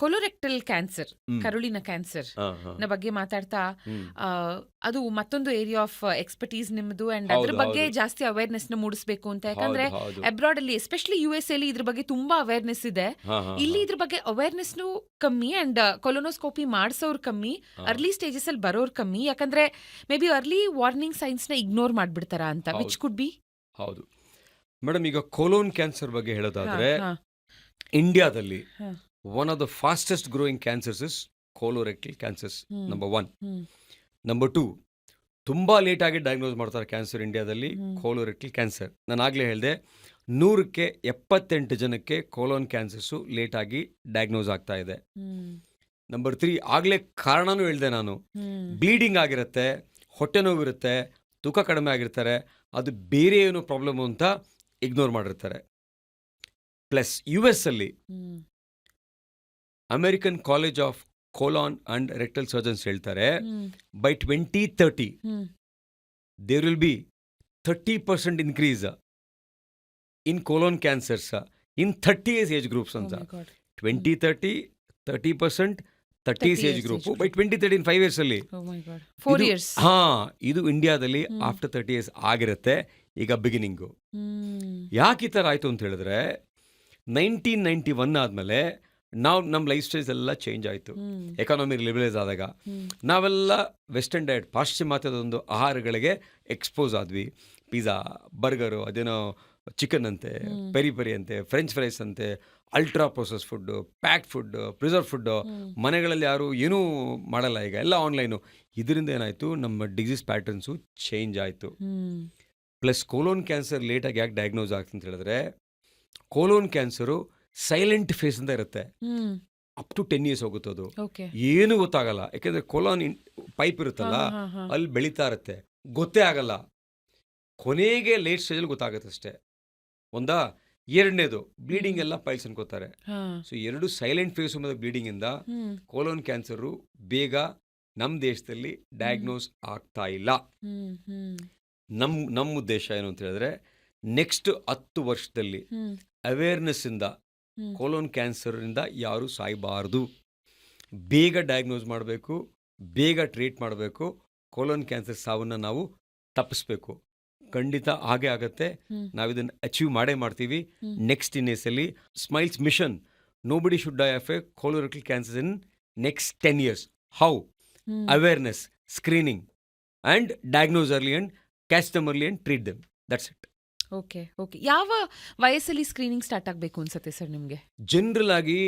Colorectal cancer, ಹ್ಮ್ ಕರುಳಿನ cancer ಹಾ ಹಾ ನ ಬಗ್ಗೆ ಮಾತಾಡ್ತಾ, ಹ್ಮ್ ಆ, ಅದು ಮತ್ತೊಂದು ಏರಿಯಾ ಆಫ್ ಎಕ್ಸ್ಪರ್ಟೀಸ್ ನಿಮ್ಮದು. ಅಂಡ್ ಅದ್ರ ಹೌದು ಬಗ್ಗೆ ಹೌದು ಜಾಸ್ತಿ ಅವೇರ್ನೆಸ್ ನ ಮೂಡಿಸಬೇಕು ಅಂತ. ಯಾಕಂದ್ರೆ ಹೌದು ಹೌದು ಅಬ್ರಾಡ್ ಅಲ್ಲಿ, ಎಸ್ಪೆಷಲಿ US ಅಲ್ಲಿ ಇದ್ರ ಬಗ್ಗೆ ತುಂಬಾ ಅವೇರ್ನೆಸ್ ಇದೆ. ಹಾ ಹಾ ಹಾ ಇಲ್ಲಿ ಇದ್ರ ಬಗ್ಗೆ ಅವೇರ್ನೆಸ್ ಕಮ್ಮಿ, ಅಂಡ್ ಕೊಲೊನೋಸ್ಕೋಪಿ ಮಾಡ್ಸೋರ್ ಕಮ್ಮಿ, ಹಾ ಅರ್ಲಿ ಸ್ಟೇಜಸ್ ಅಲ್ಲಿ ಬರೋರ್ ಕಮ್ಮಿ. ಯಾಕಂದ್ರೆ may be early warning science ನ ಇಗ್ನೋರ್ ಮಾಡ್ಬಿಡ್ತಾರ ಅಂತ, ವಿಚ್ ಹೌದು ಕುಡ್ ಬಿ. ಹೌದು ಮೇಡಮ್. ಈಗ ಕೋಲೋನ್ ಕ್ಯಾನ್ಸರ್ ಬಗ್ಗೆ ಹಾ ಹೇಳೋದಾದ್ರೆ, ಹಾ ಇಂಡಿಯಾದಲ್ಲಿ ಹಾ one of the fastest growing cancers is colorectal cancers. Hmm number one. Hmm number two, ತುಂಬಾ ಲೇಟಾಗಿ ಡಯಾಗ್ನೋಸ್ ಮಾಡ್ತಾರೆ ಕ್ಯಾನ್ಸರ್ ಇಂಡಿಯಾದಲ್ಲಿ, ಹ್ಮ್ ಕೋಲೋರೆಕ್ಟಲ್ ಕ್ಯಾನ್ಸರ್. ನಾನು ಆಗಲೇ ಹೇಳಿದೆ, 100ಕ್ಕೆ 78 ಜನಕ್ಕೆ ಕೋಲೋನ್ ಕ್ಯಾನ್ಸರ್ಸು ಲೇಟಾಗಿ ಡಯಾಗ್ನೋಸ್ ಆಗ್ತಾ ಇದೆ. ಹ್ಮ್ ನಂಬರ್ 3, ಆಗಲೇ ಕಾರಣನೂ ಹೇಳಿದೆ ನಾನು, ಹ್ಮ್ ಬ್ಲೀಡಿಂಗ್ ಆಗಿರುತ್ತೆ, ಹೊಟ್ಟೆ ನೋವಿರುತ್ತೆ, ತೂಕ ಕಡಿಮೆ ಆಗಿರ್ತಾರೆ, ಅದು ಬೇರೆ ಏನೋ ಪ್ರಾಬ್ಲಮ್ ಅಂತ ಇಗ್ನೋರ್ ಮಾಡಿರ್ತಾರೆ. ಪ್ಲಸ್ US ಅಲ್ಲಿ hmm American college of colon and rectal surgeons ಹೇಳ್ತಾರೆ, hmm by 2030 hmm there will be 30% increase in colon cancers in 30 years age groups ಓ ಅಂತ. My god. 2030 30%, 30 30 age years group age by group. 2030 in 5 years ಅಲ್ಲಿ. ಓ my god, 4 ಇದು years. ಹಾ, ಇದು ಇಂಡಿಯಾದಲ್ಲಿ ಹ್ಮ್ after 30 years ಆಗಿರುತ್ತೆ. ಈಗ ಬಿಗಿನಿಂಗು. ಹ್ಮ್ ಯಾಕೆ ಈ ಥರ ಆಯಿತು ಅಂತ ಹೇಳಿದ್ರೆ, 1991 ಆದಮೇಲೆ ನಾವು ನಮ್ಮ ಲೈಫ್ ಸ್ಟೈಲ್ಸ್ ಎಲ್ಲ ಚೇಂಜ್ ಆಯಿತು. ಹ್ಮ್ ಎಕಾನಮಿ ಲಿಬರಲೈಸ್ ಆದಾಗ ಹ್ಮ್ ನಾವೆಲ್ಲ ವೆಸ್ಟರ್ನ್ ಡಯಟ್, ಪಾಶ್ಚಿಮಾತ್ಯದ ಒಂದು ಆಹಾರಗಳಿಗೆ ಎಕ್ಸ್ಪೋಸ್ ಆದ್ವಿ. ಪಿಜ್ಜಾ, ಬರ್ಗರು, ಅದೇನೋ ಚಿಕನ್ ಅಂತೆ, ಹ್ಮ್ ಪೆರಿ ಪೆರಿ ಅಂತೆ, ಫ್ರೆಂಚ್ ಫ್ರೈಸ್ ಅಂತೆ, ultra process food, packed food, preserve food. Hmm ಮನೆಗಳಲ್ಲಿ ಯಾರು ಏನೂ ಮಾಡಲ್ಲ, ಈಗ ಎಲ್ಲ ಆನ್ಲೈನು. ಇದರಿಂದ ಏನಾಯಿತು, ನಮ್ಮ ಡಿಸೀಸ್ ಪ್ಯಾಟರ್ನ್ಸು ಚೇಂಜ್ ಆಯಿತು. ಹ್ಮ್ ಪ್ಲಸ್ ಕೋಲೋನ್ ಕ್ಯಾನ್ಸರ್ ಲೇಟಾಗಿ ಯಾಕೆ ಡಯಾಗ್ನೋಸ್ ಆಗ್ತದೆ ಅಂತ ಹೇಳಿದ್ರೆ, ಕೋಲೋನ್ ಕ್ಯಾನ್ಸರು ಸೈಲೆಂಟ್ ಫೇಸ್ ಅಂತ ಇರುತ್ತೆ. ಹ್ಮ್ ಅಪ್ ಟು 10 years ಹೋಗುತ್ತೆ ಅದು. ಓಕೆ. ಏನೂ ಗೊತ್ತಾಗಲ್ಲ, ಯಾಕೆಂದರೆ ಕೋಲಾನ್ ಪೈಪ್ ಹಾ ಇರುತ್ತಲ್ಲ, ಹಾ ಹಾ ಅಲ್ಲಿ ಬೆಳೀತಾ ಇರುತ್ತೆ, ಗೊತ್ತೇ ಆಗಲ್ಲ. ಕೊನೆಗೆ ಲೇಟ್ ಸ್ಟೇಜಲ್ಲಿ ಗೊತ್ತಾಗುತ್ತೆ ಅಷ್ಟೇ. ಒಂದಾ, ಎರಡನೇದು ಬ್ಲೀಡಿಂಗ್ ಹ್ಮ್ ಎಲ್ಲ ಪೈಲ್ಸ್ ಅನ್ಕೋತಾರೆ. ಹಾ ಸೊ ಎರಡು ಸೈಲೆಂಟ್ ಫೇಸ್ ಮತ್ತು ಬ್ಲೀಡಿಂಗಿಂದ ಹ್ಮ್ ಕೋಲೋನ್ ಕ್ಯಾನ್ಸರು ಬೇಗ ನಮ್ಮ ದೇಶದಲ್ಲಿ ಹ್ಮ್ ಡಯಾಗ್ನೋಸ್ ಆಗ್ತಾ ಇಲ್ಲ. ಹ್ಮ್ ಹ್ಮ್ ನಮ್ಮ ಉದ್ದೇಶ ಏನು ಅಂತ ಹೇಳಿದ್ರೆ, ನೆಕ್ಸ್ಟ್ 10 ವರ್ಷದಲ್ಲಿ ಹ್ಮ್ ಅವೇರ್ನೆಸ್ಸಿಂದ ಹ್ಮ್ ಕೋಲೋನ್ ಕ್ಯಾನ್ಸರಿಂದ ಯಾರೂ ಸಾಯಬಾರ್ದು. ಬೇಗ ಡಯಾಗ್ನೋಸ್ ಮಾಡಬೇಕು, ಬೇಗ ಟ್ರೀಟ್ ಮಾಡಬೇಕು, ಕೋಲೋನ್ ಕ್ಯಾನ್ಸರ್ ಸಾವನ್ನು ನಾವು ತಪ್ಪಿಸ್ಬೇಕು. ಖಂಡಿತ ಹಾಗೆ ಆಗತ್ತೆ. ಹ್ಮ್ ನಾವು ಇದನ್ನು ಅಚೀವ್ ಮಾಡೇ ಮಾಡ್ತೀವಿ. ಹ್ಮ್ ನೆಕ್ಸ್ಟ್ ಇನ್ನೇಸಲ್ಲಿ smiles mission, nobody should die of a colorectal cancer in next 10 years. How? Hmm awareness, screening and diagnose early and catch them early and treat them. That's it. Okay okay. ಯಾವ ವಯಸ್ಸಲ್ಲಿ screening start ಆಗಬೇಕು ಅನ್ಸುತ್ತೆ sir ನಿಮಗೆ? General ಆಗಿ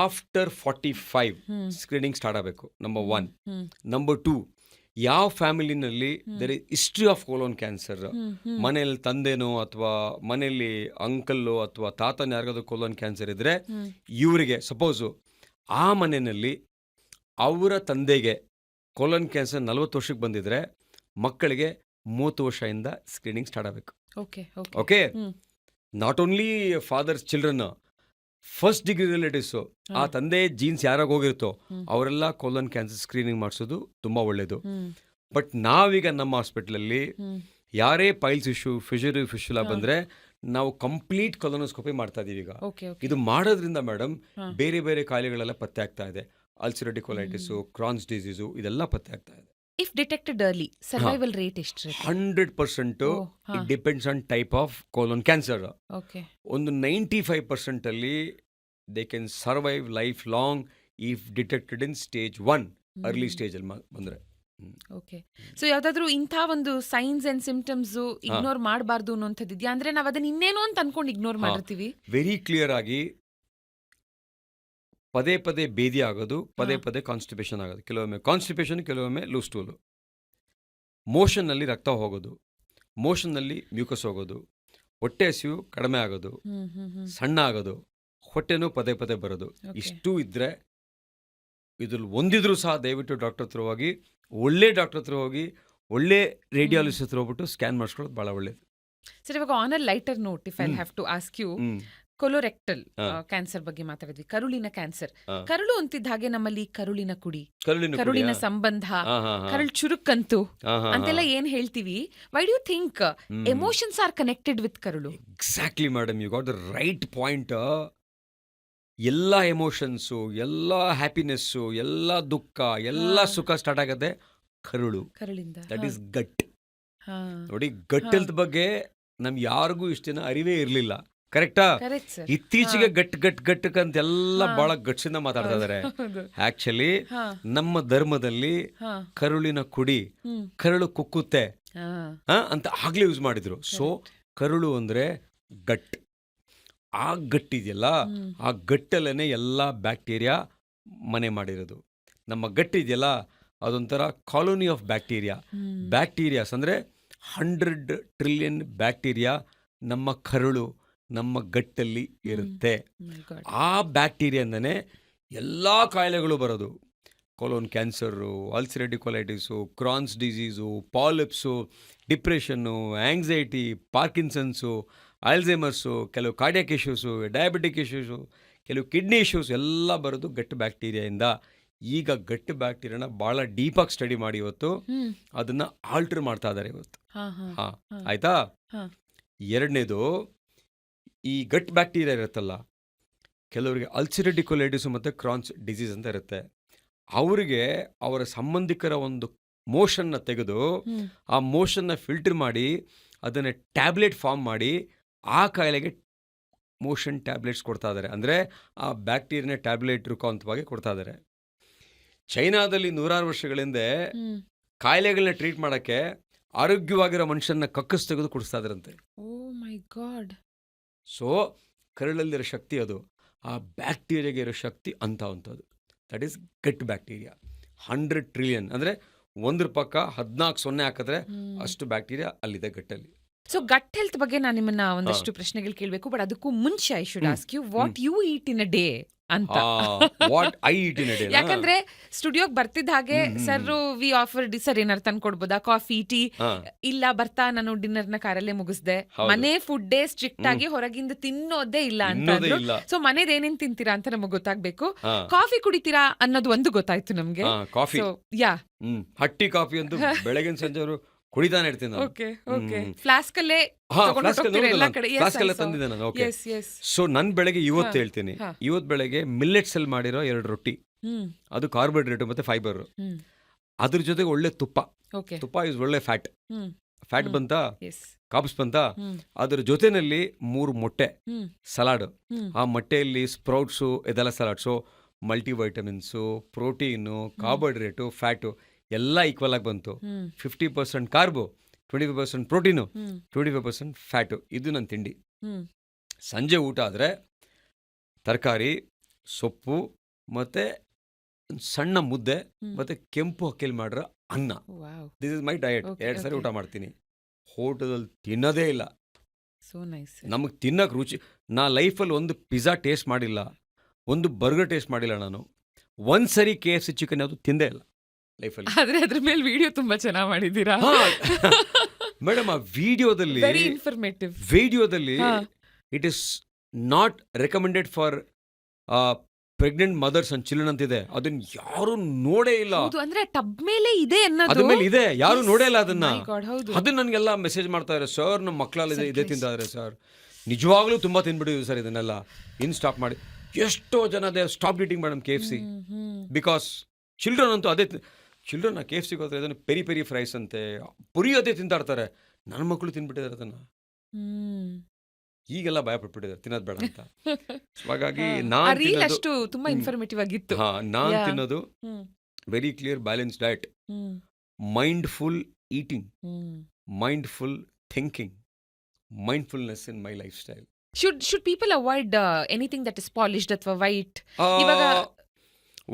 after 45 hmm screening start ಆಗಬೇಕು. Number hmm 1. Hmm number 2, ಯಾವ ಫ್ಯಾಮಿಲಿನಲ್ಲಿ hmm there is history of colon cancer, hmm hmm ಮನೆಯಲ್ಲಿ ತಂದೆನೋ ಅಥವಾ ಮನೆಯಲ್ಲಿ ಅಂಕಲ್ಲು ಅಥವಾ ತಾತನ ಯಾರಿಗಾದ್ರೂ ಕೋಲೋನ್ ಕ್ಯಾನ್ಸರ್ ಇದ್ದರೆ, ಹ್ಮ್ ಇವರಿಗೆ ಸಪೋಸು ಆ ಮನೆಯಲ್ಲಿ ಅವರ ತಂದೆಗೆ ಕೋಲೋನ್ ಕ್ಯಾನ್ಸರ್ 40 ವರ್ಷಕ್ಕೆ ಬಂದಿದ್ರೆ, ಮಕ್ಕಳಿಗೆ 30 ವರ್ಷದಿಂದ ಸ್ಕ್ರೀನಿಂಗ್ ಸ್ಟಾರ್ಟ್ ಆಗಬೇಕು. Okay okay. Okay? Hmm not only fathers children, first degree relatives, ಹಾ ಆ ತಂದೆ ಜೀನ್ಸ್ ಯಾರಾಗ ಹೋಗಿರುತ್ತೋ ಹ್ಮ್ ಅವರೆಲ್ಲ ಕೋಲೋನ್ ಕ್ಯಾನ್ಸರ್ ಸ್ಕ್ರೀನಿಂಗ್ ಮಾಡಿಸೋದು ತುಂಬ ಒಳ್ಳೆಯದು. ಹ್ಮ್ ಬಟ್ ನಾವೀಗ ನಮ್ಮ ಹಾಸ್ಪಿಟ್ಲಲ್ಲಿ ಹ್ಮ್ ಯಾರೇ ಪೈಲ್ಸ್ ಇಶ್ಯೂ, ಫಿಶುಲಾ ಹಾ ಬಂದರೆ ನಾವು ಕಂಪ್ಲೀಟ್ ಕೊಲೊನೋಸ್ಕೋಪಿ ಮಾಡ್ತಾ ಇದ್ದೀವಿ ಈಗ. Okay okay. ಇದು ಮಾಡೋದ್ರಿಂದ ಮೇಡಮ್ ಹಾ ಬೇರೆ ಬೇರೆ ಕಾಯಿಲೆಗಳೆಲ್ಲ ಪತ್ತೆ ಆಗ್ತಾ ಇದೆ. Ulcerative hmm colitis, Crohn's disease, ಇದೆಲ್ಲ ಪತ್ತೆ ಆಗ್ತಾ ಇದೆ. ಇಫ್ ಡಿಟೆಕ್ಟೆಡ್ ಅರ್ಲಿ, ಹಾಂ, ಸರ್ವೈವಲ್ ರೇಟ್ ಎಷ್ಟಿರುತ್ತೆ? 100% ಓ ಹಾ it depends on type of colon cancer. Okay. ಒಂದು 95% ಅಲ್ಲಿ they can survive life long if detected in stage 1, early hmm ಸ್ಟೇಜಲ್ಲಿ ಬಂದರೆ. ಓಕೆ. ಸೊ ಯಾವ್ದಾದ್ರು ಇಂಥ ಒಂದು ಸೈನ್ಸ್ ಅಂಡ್ ಸಿಂಪ್ಟಮ್ಸ್ ಹಾಂ ಇಗ್ನೋರ್ ಮಾಡಬಾರ್ದು ಅನ್ನೋಂಥದ್ದು ಇದೆಯಾ? ಅಂದ್ರೆ ನಾವ್ ಅದನ್ನ ಇನ್ನೇನೋ ಅಂತ ಅನ್ಕೊಂಡು ಇಗ್ನೋರ್ ಹಾಂ ಮಾಡಿರ್ತೀವಿ. ವೆರಿ ಕ್ಲಿಯರ್ ಆಗಿ ಪದೇ ಪದೇ ಬೇದಿ ಆಗೋದು, ಹಾ ಪದೇ ಪದೇ ಕಾನ್ಸ್ಟಿಪೇಷನ್ ಆಗೋದು, ಕೆಲವೊಮ್ಮೆ ಕಾನ್ಸ್ಟಿಪೇಷನ್, ಕೆಲವೊಮ್ಮೆ ಲೂಸ್ ಸ್ಟೂಲು, ಮೋಷನ್ನಲ್ಲಿ ರಕ್ತ ಹೋಗೋದು, ಮೋಷನ್ನಲ್ಲಿ ಮ್ಯೂಕಸ್ ಹೋಗೋದು, ಹೊಟ್ಟೆ ಹಸಿವು ಕಡಿಮೆ ಆಗೋದು, ಹ್ಮ್ ಹ್ಮ್ ಹ್ಮ್ ಸಣ್ಣ ಆಗೋದು, ಹೊಟ್ಟೆನೂ ಪದೇ ಪದೇ ಬರೋದು. ಓಕೆ. ಇಷ್ಟು ಇದ್ದರೆ, ಇದ್ರಲ್ಲಿ ಒಂದಿದ್ರೂ ಸಹ ದಯವಿಟ್ಟು ಡಾಕ್ಟರ್ ಹತ್ರ ಹೋಗಿ, ಒಳ್ಳೆ ಡಾಕ್ಟರ್ ಹತ್ರ ಹೋಗಿ, ಒಳ್ಳೆ ಹ್ಮ್ ರೇಡಿಯಾಲಜಿಸ್ಟ್ ಹತ್ರ ಹೋಗ್ಬಿಟ್ಟು ಸ್ಕ್ಯಾನ್ ಮಾಡಿಸ್ಕೊಳ್ಳೋದು ಭಾಳ ಒಳ್ಳೇದು. ಸರ್, ಇವಾಗ on a lighter note, if I hmm have to ask you, hmm colorectal ಹಾಂ ಕ್ಯಾನ್ಸರ್ ಬಗ್ಗೆ ಮಾತಾಡಿದ್ವಿ, ಕರುಳಿನ ಕ್ಯಾನ್ಸರ್. ಹಾಂ ಕರುಳು ಅಂತಿದ್ದ ಹಾಗೆ ನಮ್ಮಲ್ಲಿ ಕರುಳಿನ ಕುಡಿ, ಕರುಳಿನ ಕುಡಿಯಾ? ಕರುಳಿನ ಸಂಬಂಧ, ಹಾಂ ಹಾಂ ಹಾಂ ಕರುಳು ಚುರುಕಂತು ಹಾಂ ಹಾಂ ಅಂತೆಲ್ಲ ಹಾಂ ಏನ್ ಹೇಳ್ತೀವಿ. Why do you think hmm emotions are connected with ಕರುಳು? Exactly madam, you got the right point. ಎಲ್ಲ ಎಮೋಷನ್ಸು, ಎಲ್ಲ ಹ್ಯಾಪಿನೆಸ್ಸು, ಎಲ್ಲ ದುಃಖ, ಎಲ್ಲ ಹಾ. ಸುಖ ಸ್ಟಾರ್ಟ್ ಆಗತ್ತೆ ಕರುಳು. ಕರಳಿಂದ. ದಟ್ ಹಾ. Is gut. ಹಾ. ನೋಡಿ, ಗಟ್ ಹಾ. ಹೆಲ್ತ್ ಬಗ್ಗೆ ನಮ್ಗೆ ಯಾರಿಗೂ ಇಷ್ಟ ದಿನ ಅರಿವೇ ಇರಲಿಲ್ಲ. ಕರೆಕ್ಟಾ? Correct sir. ಇತ್ತೀಚೆಗೆ ಗಟ್ ಗಟ್ ಗಟ್ ಅಂತೆಲ್ಲ ಹಾ. ಬಹಳ ಗಟ್ಸಿಂದ ಮಾತಾಡ್ತಾ ಇದಾರೆ. ಹೌದು. ಆಕ್ಚುಲಿ ಹಾ. ನಮ್ಮ ಧರ್ಮದಲ್ಲಿ ಹಾ. ಕರುಳಿನ ಕುಡಿ, ಹ್ಮ್. ಕರುಳು ಕುಕ್ಕುತ್ತೆ ಹಾ. ಅಂತ ಆಗ್ಲೇ ಯೂಸ್ ಮಾಡಿದ್ರು. ಸೊ ಕರುಳು ಅಂದ್ರೆ ಗಟ್. ಆ ಗಟ್ಟಿದೆಯಲ್ಲ, ಹ್ಮ್. ಆ ಗಟ್ಟಲ್ಲೇ ಎಲ್ಲ ಬ್ಯಾಕ್ಟೀರಿಯಾ ಮನೆ ಮಾಡಿರೋದು. ನಮ್ಮ ಗಟ್ಟಿದೆಯಲ್ಲ, ಅದೊಂಥರ colony of bacteria. Hmm. Bacterias ಅಂದರೆ 100 ಟ್ರಿಲಿಯನ್ ಬ್ಯಾಕ್ಟೀರಿಯಾ ನಮ್ಮ ಕರುಳು, ನಮ್ಮ ಗಟ್ಟಲ್ಲಿ ಇರುತ್ತೆ. My God. ಆ ಬ್ಯಾಕ್ಟೀರಿಯಾದಿಂದನೇ ಎಲ್ಲ ಕಾಯಿಲೆಗಳು ಬರೋದು. Colon cancer, ulcerative colitis, Crohn's disease, polyps, depression, anxiety, Parkinson's, Alzheimer's, ಕೆಲವು ಕಾರ್ಡಿಯಾಕ್ ಇಶ್ಯೂಸು, ಡಯಾಬಿಟಿಕ್ ಇಶ್ಯೂಸು, ಕೆಲವು ಕಿಡ್ನಿ ಇಶ್ಯೂಸ್ ಎಲ್ಲ ಬರೋದು ಗಟ್ ಬ್ಯಾಕ್ಟೀರಿಯಾಯಿಂದ. ಈಗ ಗಟ್ ಬ್ಯಾಕ್ಟೀರಿಯಾನ ಭಾಳ ಡೀಪಾಗಿ ಸ್ಟಡಿ ಮಾಡಿ ಇವತ್ತು ಹ್ಮ್. ಅದನ್ನು ಆಲ್ಟರ್ ಮಾಡ್ತಾ ಇದ್ದಾರೆ ಇವತ್ತು. ಹಾ. ಹಾ. ಹಾಂ, ಹಾ. ಆಯಿತಾ? ಹಾ. ಎರಡನೇದು, ಈ ಗಟ್ ಬ್ಯಾಕ್ಟೀರಿಯಾ ಇರುತ್ತಲ್ಲ, ಕೆಲವರಿಗೆ ಅಲ್ಸರೇಟಿವ್ ಕೊಲೈಟಿಸು ಮತ್ತು ಕ್ರಾನ್ಸ್ ಡಿಸೀಸ್ ಅಂತ ಇರುತ್ತೆ. ಅವರಿಗೆ ಅವರ ಸಂಬಂಧಿಕರ ಒಂದು ಮೋಷನ್ನ ತೆಗೆದು ಹ್ಮ್. ಆ ಮೋಷನ್ನ ಫಿಲ್ಟರ್ ಮಾಡಿ ಅದನ್ನು ಟ್ಯಾಬ್ಲೆಟ್ ಫಾರ್ಮ್ ಮಾಡಿ ಆ ಕಾಯಿಲೆಗೆ ಮೋಷನ್ ಟ್ಯಾಬ್ಲೆಟ್ಸ್ ಕೊಡ್ತಾ ಇದ್ದಾರೆ. ಅಂದರೆ ಆ ಬ್ಯಾಕ್ಟೀರಿಯಾನ ಟ್ಯಾಬ್ಲೆಟ್ ರೂಪಾಂತವಾಗಿ ಕೊಡ್ತಾ ಇದ್ದಾರೆ. ಚೈನಾದಲ್ಲಿ 100 ವರ್ಷಗಳಿಂದ ಹ್ಮ್. ಕಾಯಿಲೆಗಳನ್ನ ಟ್ರೀಟ್ ಮಾಡೋಕ್ಕೆ ಆರೋಗ್ಯವಾಗಿರೋ ಮನುಷ್ಯನ ಕಕ್ಕಸ್ ತೆಗೆದು ಕುಡಿಸ್ತಾ ಇದ್ರಂತೆ. ಓ ಮೈ ಗಾಡ್. ಸೊ ಕರಳಲ್ಲಿರೋ ಶಕ್ತಿ ಅದು, ಆ ಬ್ಯಾಕ್ಟೀರಿಯಾಗೆ ಇರೋ ಶಕ್ತಿ ಅಂಥದ್ದು. That is gut bacteria. 100 trillion ಅಂದರೆ 1 ಪಕ್ಕ 14 ಸೊನ್ನೆ ಹಾಕಿದ್ರೆ ಅಷ್ಟು ಬ್ಯಾಕ್ಟೀರಿಯಾ ಅಲ್ಲಿದೆ ಗಟ್ಟಲ್ಲಿ. ಸೊ ಗಟ್ ಹೆಲ್ತ್ ಬಗ್ಗೆ ನಾನು ನಿಮ್ಮನ್ನ ಒಂದಷ್ಟು ಪ್ರಶ್ನೆಗಳು ಕೇಳಬೇಕು. ಬಟ್ ಅದಕ್ಕೂ ಮುಂಚೆ I should ask you what you eat in a day ಅಂತ. What I eat in a day. ಯಾಕಂದ್ರೆ ಸ್ಟುಡಿಯೋಗ್ ಬರ್ತಿದ್ದ ಹಾಗೆ ಸರ್ ವಿ ಆಫರ್ ಸರ್ ಏನಾರು ತಂದ್ಕೊಡ್ಬೋದಾ, ಕಾಫಿ ಟೀ? ಇಲ್ಲ, ಬರ್ತಾ ನಾನು ಡಿನ್ನರ್ ನ ಕಾರಲ್ಲೇ ಮುಗಿಸ್ದೆ, ಹೌದು. ಮನೆ ಫುಡ್ಡೇ ಸ್ಟ್ರಿಕ್ಟ್ ಆಗಿ ಹೊರಗಿಂದ ತಿನ್ನೋದೇ ಇಲ್ಲ ಅಂತ ಇನ್ನೋದೇ ಅಂದ್ರು. ಇಲ್ಲ. ಸೊ ಮನೇದ್ ಏನೇನ್ ತಿಂತೀರಾ ಅಂತ ನಮಗ್ ಗೊತ್ತಾಗ್ಬೇಕು. ಹಾ. ಕಾಫಿ ಕುಡಿತೀರಾ ಅನ್ನೋದು ಒಂದು ಗೊತ್ತಾಯ್ತು ನಮ್ಗೆ. ಕಾಫಿ, ಸೊ ಯಾ, ಹಟ್ಟಿ ಕಾಫಿ ಅಂತೂ ಬೆಳಗಿನ ಸಂಜೆ ಅವರು ಕುಡಿತಾನೆ ಇರ್ತೀನಿ ನಾನು. Okay okay. ಫ್ಲಾಸ್ಕ್ ಅಲ್ಲೇ ಫ್ಲಾಸ್ಕ್ ಎಲ್ಲ ತಂದಿದ್ದೆ ನಾನು. ಓಕೆ. ಸೊ ನನ್ ಬೆಳಗ್ಗೆ ಇವತ್ತು ಹೇಳ್ತೀನಿ, ಹಾ. ಇವತ್ತು ಬೆಳಗ್ಗೆ ಮಿಲ್ಲೆಟ್ಸ್ ಅಲ್ಲಿ ಮಾಡಿರೋ 2 ರೊಟ್ಟಿ, ಅದು ಕಾರ್ಬೋಹೈಡ್ರೇಟ್ ಮತ್ತೆ ಫೈಬರ್. ಅದ್ರ ಜೊತೆಗೆ ಒಳ್ಳೆ ತುಪ್ಪ. ತುಪ್ಪ ಇಸ್ ಒಳ್ಳೆ ಫ್ಯಾಟ್. ಫ್ಯಾಟ್ ಬಂತ, ಕಾಬ್ಸ್ ಬಂತ. ಅದ್ರ ಜೊತೆನಲ್ಲಿ 3 ಮೊಟ್ಟೆ, ಸಲಾಡ್. ಆ ಮೊಟ್ಟೆಯಲ್ಲಿ ಸ್ಪ್ರೌಟ್ಸು, ಇದೆಲ್ಲ ಸಲಾಡ್ಸು, ಮಲ್ಟಿವೈಟಮಿನ್ಸು, ಪ್ರೋಟೀನು, ಕಾರ್ಬೋಹೈಡ್ರೇಟು, ಫ್ಯಾಟು ಎಲ್ಲ ಈಕ್ವಲ್ ಆಗಿ ಬಂತು. 50% ಕಾರ್ಬು, 25% ಪ್ರೋಟೀನು, 25% ಫ್ಯಾಟು. ಇದು ನನ್ನ ತಿಂಡಿ. ಸಂಜೆ ಊಟ ಆದರೆ ತರಕಾರಿ, ಸೊಪ್ಪು ಮತ್ತು ಸಣ್ಣ ಮುದ್ದೆ ಮತ್ತು ಕೆಂಪು ಅಕ್ಕಿಯಲ್ಲಿ ಮಾಡಿರೋ ಅನ್ನ. This is my diet. 2 ಸಾರಿ ಊಟ ಮಾಡ್ತೀನಿ. ಹೋಟೆಲಲ್ಲಿ ತಿನ್ನೋದೇ ಇಲ್ಲ. ನಮಗೆ ತಿನ್ನಕ್ಕೆ ರುಚಿ. ನಾ ಲೈಫಲ್ಲಿ ಒಂದು ಪಿಜ್ಜಾ ಟೇಸ್ಟ್ ಮಾಡಿಲ್ಲ, ಒಂದು ಬರ್ಗರ್ ಟೇಸ್ಟ್ ಮಾಡಿಲ್ಲ. ನಾನು ಒಂದ್ಸರಿ KFC ಚಿಕನ್ ಯಾವುದು ತಿಂದೇ ಇಲ್ಲ ಲೈಫಲ್ಲಿ. ಆದ್ರೆ ಅದ್ರ ಮೇಲೆ ವಿಡಿಯೋ ತುಂಬಾ ಚೆನ್ನಾಗಿ ಮಾಡಿದ್ದೀರಾ ಮೇಡಮ್. ಆ ವಿಡಿಯೋದಲ್ಲಿ it is not recommended for pregnant mothers and children ಅಂತಿದೆ. ಅದನ್ನ ಯಾರು ನೋಡೇ ಇಲ್ಲ. ಅಂದ್ರೆ ಟಬ್ ಮೇಲೆ ಇದೆ ಅದ್ರ ಮೇಲೆ ಇದೆ, ಯಾರು ನೋಡೇ ಇಲ್ಲ ಅದನ್ನ. ಹೌದು. ಅದನ್ನ ನನಗೆಲ್ಲ ಮೆಸೇಜ್ ಮಾಡ್ತಾ ಇದ್ದಾರೆ, ಸರ್ ನಮ್ಮ ಮಕ್ಕಳೆಲ್ಲ ಇದೇ ತಿಂತಾ ಇದ್ದಾರೆ ಸರ್. ನಿಜವಾಗ್ಲೂ ತುಂಬಾ ತಿನ್ಬಿಟ್ಟಿದ್ವಿ ಸರ್ ಇದನ್ನೆಲ್ಲ, ಇನ್ ಸ್ಟಾಪ್ ಮಾಡಿ. ಎಷ್ಟೋ ಜನ they stop eating madam KFC because children ಅಂತೂ ಅದೇ. ಚಿಲ್ಡ್ರನ್ KFCಗೆ ಹೋದ್ರೆ ಅದನ್ನು ಪೆರಿ ಪೆರಿ ಫ್ರೈಸ್ ಅಂತೆ, ಪುರಿ ಅದೇ ತಿಂತಾ ಇರ್ತಾರೆ. ನನ್ನ ಮಕ್ಕಳು ತಿನ್ಬಿಟ್ಟಿದ್ದಾರೆ ಅದನ್ನ. ಈಗೆಲ್ಲ ಭಯ ಪಟ್ಬಿಟ್ಟಿದ್ದಾರೆ ತಿನ್ನೋದು ಬೇಡ ಅಂತ. ಹಾಗಾಗಿ ಅಷ್ಟು ತುಂಬಾ ಇನ್ಫಾರ್ಮೇಟಿವ್ ಆಗಿತ್ತು. ನಾನ್ ತಿನ್ನೋದು very clear balance diet, mindful eating, mindful thinking, mindfulness in my life style. Should people avoid anything that is polished ಅಥವಾ ವೈಟ್?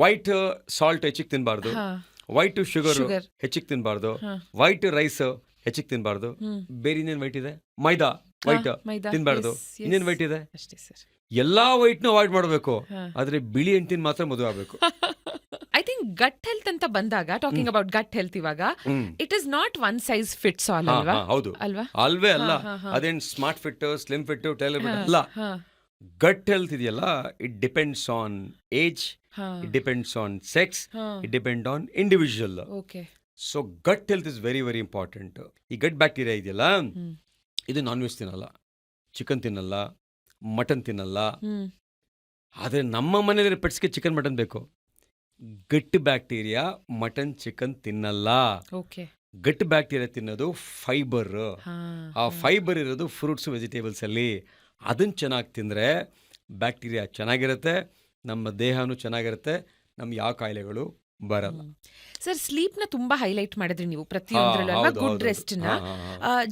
ವೈಟ್ ಸಾಲ್ಟ್ ಹೆಚ್ಚಿಗೆ ತಿನ್ನಬಾರ್ದು, ವೈಟ್ ಶುಗರ್ ಹೆಚ್ಚಿಗೆ ತಿನ್ನಬಾರ್ದು, ವೈಟ್ ರೈಸ್ ಹೆಚ್ಚಿಗೆ ತಿನ್ನಬಾರ್ದು. ಬೇರೆ ಇನ್ನೇನು ವೈಟ್ ಇದೆ? ಮೈದಾ ವೈಟ್ ತಿನ್ನಬಾರ್ದು. ಇನ್ನೇನು ವೈಟ್ ಇದೆ? ಎಲ್ಲಾ ವೈಟ್ನು ಅವಾಯ್ಡ್ ಮಾಡಬೇಕು. ಆದ್ರೆ ಬಿಳಿ ಹೆಂಡ್ತಿನ ಮಾತ್ರ ಮದುವೆ ಆಗಬೇಕು. ಐ ಥಿಂಕ್ ಗಟ್ ಹೆಲ್ತ್ ಅಂತ ಬಂದಾಗ, ಟಾಕಿಂಗ್ ಅಬೌಟ್ ಗಟ್ ಹೆಲ್ತ್, ಇವಾಗ it is not one size fits all ಅಲ್ವಾ? ಹೌದು, ಅಲ್ವೇ ಅಲ್ಲ. ಅದೇನ್ smart fit, slim fit, tailor fit ಅಲ್ಲ. ಗಟ್ ಹೆಲ್ತ್ ಇದೆಯಲ್ಲ, it depends on age, it depends on sex, it depend on individual. So gut health is very very important. ಈ gut bacteria ಇದೆಯಲ್ಲ, ಇದು ನಾನ್ ವೆಜ್ ತಿನ್ನಲ್ಲ, chicken ತಿನ್ನಲ್ಲ, mutton ತಿನ್ನಲ್ಲ, ಆದರೆ ನಮ್ಮ ಮನೇಲಿ ಪೆಟ್ಸ್ಗೆ ಚಿಕನ್ ಮಟನ್ ಬೇಕು. ಗಟ್ ಬ್ಯಾಕ್ಟೀರಿಯಾ ಮಟನ್ ಚಿಕನ್ ತಿನ್ನಲ್ಲ. ಓಕೆ. ಗಟ್ ಬ್ಯಾಕ್ಟೀರಿಯಾ ತಿನ್ನೋದು ಫೈಬರ್. ಆ ಫೈಬರ್ ಇರೋದು ಫ್ರೂಟ್ಸ್ ವೆಜಿಟೇಬಲ್ಸ್ ಅಲ್ಲಿ. ಅದನ್ನು ಚೆನ್ನಾಗಿ ತಿಂದರೆ ಬ್ಯಾಕ್ಟೀರಿಯಾ ಚೆನ್ನಾಗಿರುತ್ತೆ, ನಮ್ಮ ದೇಹನೂ ಚೆನ್ನಾಗಿರುತ್ತೆ, ನಮ್ಮ ಯಾವ ಕಾಯಿಲೆಗಳು ಬರಲ್ಲ. ಸರ್, ಸ್ಲೀಪ್ ನ ತುಂಬಾ ಹೈಲೈಟ್ ಮಾಡಿದ್ರಿ ನೀವು ಪ್ರತಿಯೊಂದರಲ್ಲೂ ಅಲ್ವಾ, ಗುಡ್ ರೆಸ್ಟ್ ನ.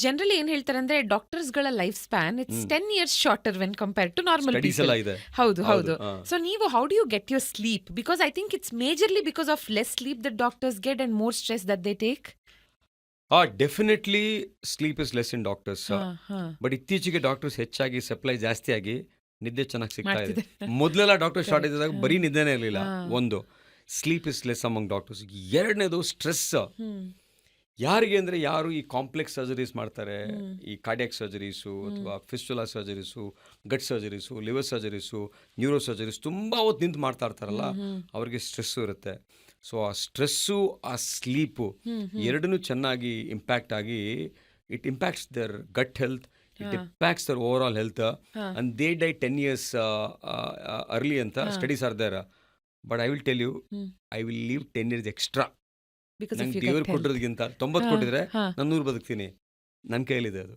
ಜನರಲಿ ಏನ್ ಹೇಳ್ತಾರೆ ಅಂದ್ರೆ ಡಾಕ್ಟರ್ಸ್ ಗಳ life span it's 10 years shorter when compared to normal studies people. ಎಲ್ಲ ಇದೆ. ಹೌದು. ಸೊ ನೀವು how do you get your sleep? Because I think it's majorly because of less sleep that doctors get and more stress that they take. Definitely sleep is less in doctors. But ಇತ್ತೀಚೆಗೆ doctors ಹೆಚ್ಚಾಗಿ supply ಜಾಸ್ತಿ ಆಗಿ ನಿದ್ದೆ ಚೆನ್ನಾಗಿ ಸಿಗ್ತಾ ಇದೆ. ಮೊದಲೆಲ್ಲ doctor shortage ಇದ್ದಾಗ ಬರೀ ನಿದ್ದೆನೇ ಇರಲಿಲ್ಲ. ಒಂದು, sleep is less among doctors. ಎರಡನೇದು ಸ್ಟ್ರೆಸ್. ಯಾರಿಗೆ ಅಂದರೆ ಯಾರು ಈ ಕಾಂಪ್ಲೆಕ್ಸ್ ಸರ್ಜರೀಸ್ ಮಾಡ್ತಾರೆ, ಈ ಕಾರ್ಡಿಯಾಕ್ ಸರ್ಜರೀಸು ಅಥವಾ fistula surgeries, gut surgeries, liver surgeries, neuro surgeries ತುಂಬ ಹೊತ್ತು ನಿಂತು ಮಾಡ್ತಾ ಇರ್ತಾರಲ್ಲ, ಅವ್ರಿಗೆ ಸ್ಟ್ರೆಸ್ಸು ಇರುತ್ತೆ. ಸೊ ಆ ಸ್ಟ್ರೆಸ್ಸು ಆ ಸ್ಲೀಪು ಎರಡನ್ನೂ ಚೆನ್ನಾಗಿ ಇಂಪ್ಯಾಕ್ಟ್ ಆಗಿ it impacts their gut health, it impacts their overall health. And they die 10 years early ಅಂತ studies are there. But I will tell you, I will leave 10 years extra. ನಂಗೆ ದೇವರು ಕೊಟ್ಟಿರೋದಕ್ಕಿಂತ 90 ಕೊಟ್ಟಿದ್ರೆ ನಾನು 100 ಬದುಕ್ತೀನಿ. ನನ್ನ ಕೈಯಲ್ಲಿದೆ ಅದು.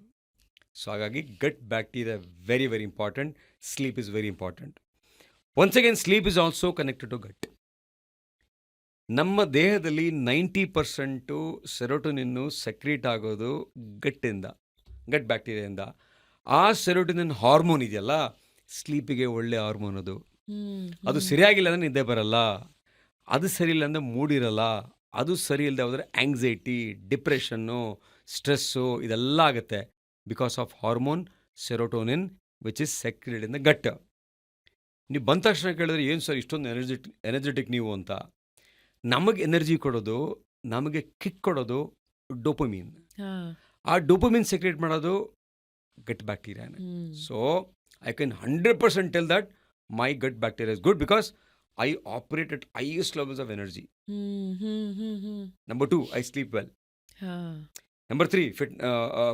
ಸೊ ಹಾಗಾಗಿ gut bacteria very very important. Sleep is very important. Once again sleep is also connected to gut. ನಮ್ಮ ದೇಹದಲ್ಲಿ 90% ಸೆರೋಟೋನಿನ್ನು ಸೆಕ್ರೀಟ್ ಆಗೋದು ಗಟ್ಟಿಂದ, ಗಟ್ ಬ್ಯಾಕ್ಟೀರಿಯಿಂದ. ಆ ಸೆರೋಟೋನಿನ್ ಹಾರ್ಮೋನ್ ಇದೆಯಲ್ಲ, ಸ್ಲೀಪಿಗೆ ಒಳ್ಳೆ ಹಾರ್ಮೋನ್ ಅದು. ಅದು ಸರಿಯಾಗಿಲ್ಲ ಅಂದರೆ ನಿದ್ದೆ ಬರಲ್ಲ, ಅದು ಸರಿ ಇಲ್ಲ ಅಂದರೆ ಮೂಡಿರಲ್ಲ, ಅದು ಸರಿ ಇಲ್ಲದೆ ಹೋದರೆ ಆಂಗ್ಸೈಟಿ, ಡಿಪ್ರೆಷನ್ನು, ಸ್ಟ್ರೆಸ್ಸು ಇದೆಲ್ಲ ಆಗುತ್ತೆ because of hormone serotonin which is secreted in the gut. ನೀವು ಬಂದ ತಕ್ಷಣ ಕೇಳಿದ್ರೆ ಏನು ಸರ್ ಇಷ್ಟೊಂದು ಎನರ್ಜೆಟಿಕ್ ನೀವು ಅಂತ. ನಮಗೆ ಎನರ್ಜಿ ಕೊಡೋದು, ನಮಗೆ ಕಿಕ್ ಕೊಡೋದು ಡೋಪಮೀನ್. ಆ ಡೋಪಮೀನ್ ಸೆಕ್ರೇಟ್ ಮಾಡೋದು ಗಟ್ ಬ್ಯಾಕ್ಟೀರಿಯಾನೇ. So I can 100% tell that my gut bacteria is good because I operate at highest levels of energy. Number 2, I sleep well. Number 3,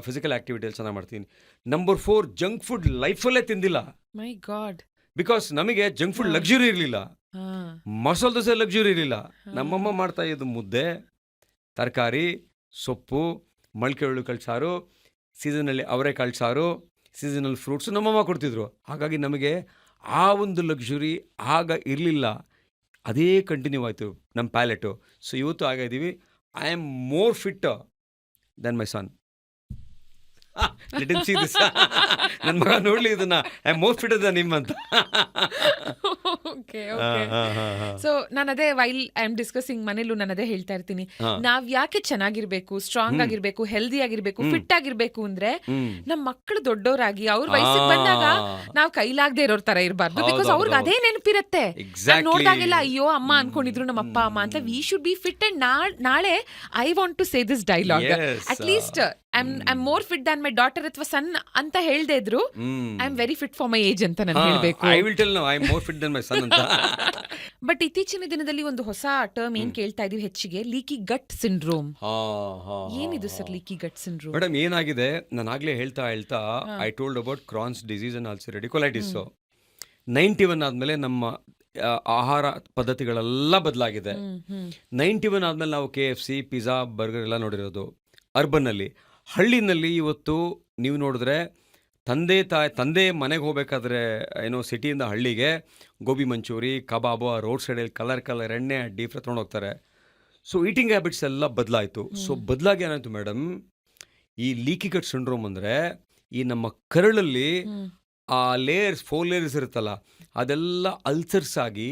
physical activity ಚೆನ್ನಾಗಿ ಮಾಡ್ತೀನಿ. Number 4, ಜಂಕ್ ಫುಡ್ ಲೈಫಲ್ಲೇ ತಿಂದಿಲ್ಲ. ಮೈ god. Because ನಮಗೆ junk food luxury ಇರಲಿಲ್ಲ, masala dosa luxury ಇರಲಿಲ್ಲ. ನಮ್ಮಮ್ಮ ಮಾಡ್ತಾ ಇದ್ದು ಮುದ್ದೆ, ತರಕಾರಿ, ಸೊಪ್ಪು, ಮೊಳಕೆ ಕಾಳು ಸಾರು, ಸೀಸನಲ್ಲಿ ಅವರೆಕಾಳು ಸಾರು, ಸೀಸನಲ್ ಫ್ರೂಟ್ಸು ನಮ್ಮಮ್ಮ ಕೊಡ್ತಿದ್ರು. ಹಾಗಾಗಿ ನಮಗೆ ಆ ಒಂದು ಲಕ್ಸುರಿ ಆಗ ಇರಲಿಲ್ಲ. ಅದೇ ಕಂಟಿನ್ಯೂ ಆಯಿತು ನಮ್ಮ ಪ್ಯಾಲೆಟು. ಸೊ ಇವತ್ತು ಆಗಿದ್ದೀವಿ. I am more fit than my son. ನನ್ನ ಮಗ ನೋಡ್ಲಿ ಇದನ್ನ, I am more fit than ನಿಮ್ ಅಂತ. ಸೊ ನಾನು ಅದೇ ವೈಲ್ ಐ ಆಮ್ ಡಿಸ್ಕಸಿಂಗ್ ಮನೇಲೂ ನಾನು ಅದೇ ಹೇಳ್ತಾ ಇರ್ತೀನಿ, ನಾವ್ ಯಾಕೆ ಚೆನ್ನಾಗಿರ್ಬೇಕು, ಸ್ಟ್ರಾಂಗ್ ಆಗಿರ್ಬೇಕು, ಹೆಲ್ದಿ ಆಗಿರ್ಬೇಕು, ಫಿಟ್ ಆಗಿರ್ಬೇಕು ಅಂದ್ರೆ ನಮ್ ಮಕ್ಕಳು ದೊಡ್ಡವರಾಗಿ ಅವ್ರ ವಯಸ್ಸಿಗೆ ಬಂದಾಗ ನಾವ್ ಕೈಲಾಗದೆ ಇರೋರ್ ತರ ಇರಬಾರ್ದು. ಬಿಕಾಸ್ ಅವ್ರಿಗೆ ಅದೇ ನೆನಪಿರತ್ತೆ. ನೋಡ್ದಾಗೆಲ್ಲ ಅಯ್ಯೋ ಅಮ್ಮ ಅನ್ಕೊಂಡಿದ್ರು ನಮ್ಮ ಅಪ್ಪ ಅಮ್ಮ ಅಂತ. We should be fit. And ನಾಳೆ I want to say this dialogue, at least I'm more fit than my daughter ಅಥವಾ ಸನ್ ಅಂತ ಹೇಳ್ದೆ ಇದ್ರು, I am very fit for my age ಅಂತ ನಾನು ಹೇಳ್ಬೇಕು. I will tell now I am more fit than my son ಅಂತ. But ಇತ್ತೀಚಿನ ದಿನದಲ್ಲಿ ಒಂದು ಹೊಸ ಟರ್ಮ್ ಏನ್ ಕೇಳ್ತಾ ಇದೀವಿ ಹೆಚ್ಚಿಗೆ, ಲೀಕಿ ಗಟ್ ಸಿಂಡ್ರೋಮ್. ಏನಿದು ಸರ್ ಲೀಕಿ ಗಟ್ ಸಿಂಡ್ರೋಮ್? ಮೇಡಮ್ ಏನಾಗಿದೆ, ನಾನು ಆಗ್ಲೇ ಹೇಳ್ತಾ I told about Crohn's disease and ulcerative colitis. 91 ಆದ್ಮೇಲೆ ನಮ್ಮ ಆಹಾರ ಪದ್ಧತಿಗಳೆಲ್ಲ ಬದಲಾಗಿದೆ. 91 ಆದ್ಮೇಲೆ ನಾವು KFC, ಪಿಜ್ಜಾ, ಬರ್ಗರ್ ಎಲ್ಲ ನೋಡಿರೋದು ಅರ್ಬನ್ನಲ್ಲಿ. ಹಳ್ಳಿನಲ್ಲಿ ಇವತ್ತು ನೀವು ನೋಡಿದ್ರೆ ತಂದೆ ಮನೆಗೆ ಹೋಗ್ಬೇಕಾದ್ರೆ ಏನೋ ಸಿಟಿಯಿಂದ ಹಳ್ಳಿಗೆ ಗೋಬಿ ಮಂಚೂರಿ, ಕಬಾಬು, ರೋಡ್ ಸೈಡಲ್ಲಿ ಕಲರ್ ಎಣ್ಣೆ ಡೀಪ್ ಫ್ರೈ ತೊಗೊಂಡು ಹೋಗ್ತಾರೆ. ಸೊ ಈಟಿಂಗ್ ಹ್ಯಾಬಿಟ್ಸ್ ಎಲ್ಲ ಬದಲಾಯಿತು. ಸೊ ಬದಲಾಗಿ ಏನಾಯಿತು ಮೇಡಮ್, ಈ ಲೀಕಿ ಗಟ್ ಸಿಂಡ್ರೋಮ್ ಅಂದರೆ ಈ ನಮ್ಮ ಕರಳಲ್ಲಿ ಆ ಲೇಯರ್ಸ್ 4 ಲೇಯರ್ಸ್ ಇರುತ್ತಲ್ಲ, ಅದೆಲ್ಲ ಅಲ್ಸರ್ಸ್ ಆಗಿ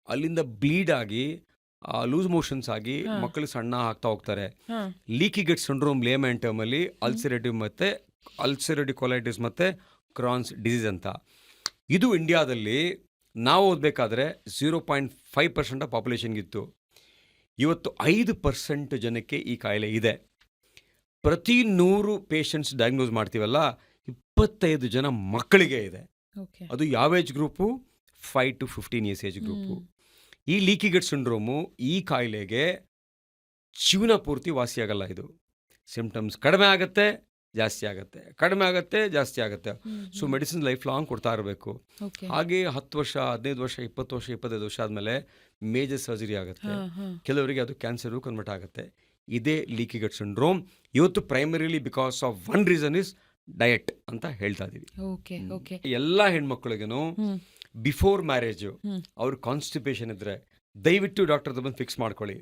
ಅಲ್ಲಿಂದ ಬ್ಲೀಡ್ ಆಗಿ ಲೂಸ್ ಮೋಷನ್ಸ್ ಆಗಿ ಮಕ್ಕಳು ಸಣ್ಣ ಆಗ್ತಾ ಹೋಗ್ತಾರೆ. ಲೀಕಿ ಗಟ್ ಸಿಂಡ್ರೋಮ್ ಲೇಮನ್ ಟರ್ಮ್ ಅಲ್ಲಿ ಅಲ್ಸರೇಟಿವ್ ಕೊಲೈಟಿಸ್ ಮತ್ತೆ ಕ್ರಾನ್ಸ್ ಡಿಸೀಸ್ ಅಂತ. ಇದು ಇಂಡಿಯಾದಲ್ಲಿ ನಾವು ಓದಬೇಕಾದ್ರೆ 0.5% ಪಾಪ್ಯುಲೇಷನ್ಗಿತ್ತು. ಇವತ್ತು 5% ಜನಕ್ಕೆ ಈ ಕಾಯಿಲೆ ಇದೆ. ಪ್ರತಿ 100 ಪೇಷಂಟ್ಸ್ ಡಯಾಗ್ನೋಸ್ ಮಾಡ್ತೀವಲ್ಲ, 25 ಜನ ಮಕ್ಕಳಿಗೆ ಇದೆ. ಅದು ಯಾವ age group? 5 to 15 years age group. ಈ ಲೀಕಿ ಗಟ್ ಸಿಂಡ್ರೋಮು, ಈ ಕಾಯಿಲೆಗೆ ಜೀವನ ಪೂರ್ತಿ ವಾಸಿಯಾಗಲ್ಲ. ಇದು ಸಿಂಪ್ಟಮ್ಸ್ ಕಡಿಮೆ ಆಗುತ್ತೆ, ಜಾಸ್ತಿ ಆಗುತ್ತೆ, ಕಡಿಮೆ ಆಗುತ್ತೆ, ಜಾಸ್ತಿ ಆಗುತ್ತೆ. ಸೊ ಮೆಡಿಸಿನ್ ಲೈಫ್ ಲಾಂಗ್ ಕೊಡ್ತಾ ಇರಬೇಕು. ಹಾಗೆ 10 ವರ್ಷ, 15 ವರ್ಷ, 20 ವರ್ಷ, 25 ವರ್ಷ ಆದಮೇಲೆ ಮೇಜರ್ ಸರ್ಜರಿ ಆಗುತ್ತೆ. ಕೆಲವರಿಗೆ ಅದು ಕ್ಯಾನ್ಸರು ಕನ್ವರ್ಟ್ ಆಗುತ್ತೆ. ಇದೇ ಲೀಕಿ ಗಟ್ ಸಿಂಡ್ರೋಮ್. ಇವತ್ತು primarily because of one reason is diet ಅಂತ ಹೇಳ್ತಾ ಇದೀವಿ. ಎಲ್ಲ ಹೆಣ್ಮಕ್ಳಿಗೂ ಬಿಫೋರ್ ಮ್ಯಾರೇಜು ಅವ್ರ ಕಾನ್ಸ್ಟಿಪೇಷನ್ ಇದ್ರೆ ದಯವಿಟ್ಟು ಡಾಕ್ಟರ್ ಬಂದು ಫಿಕ್ಸ್ ಮಾಡ್ಕೊಳ್ಳಿ.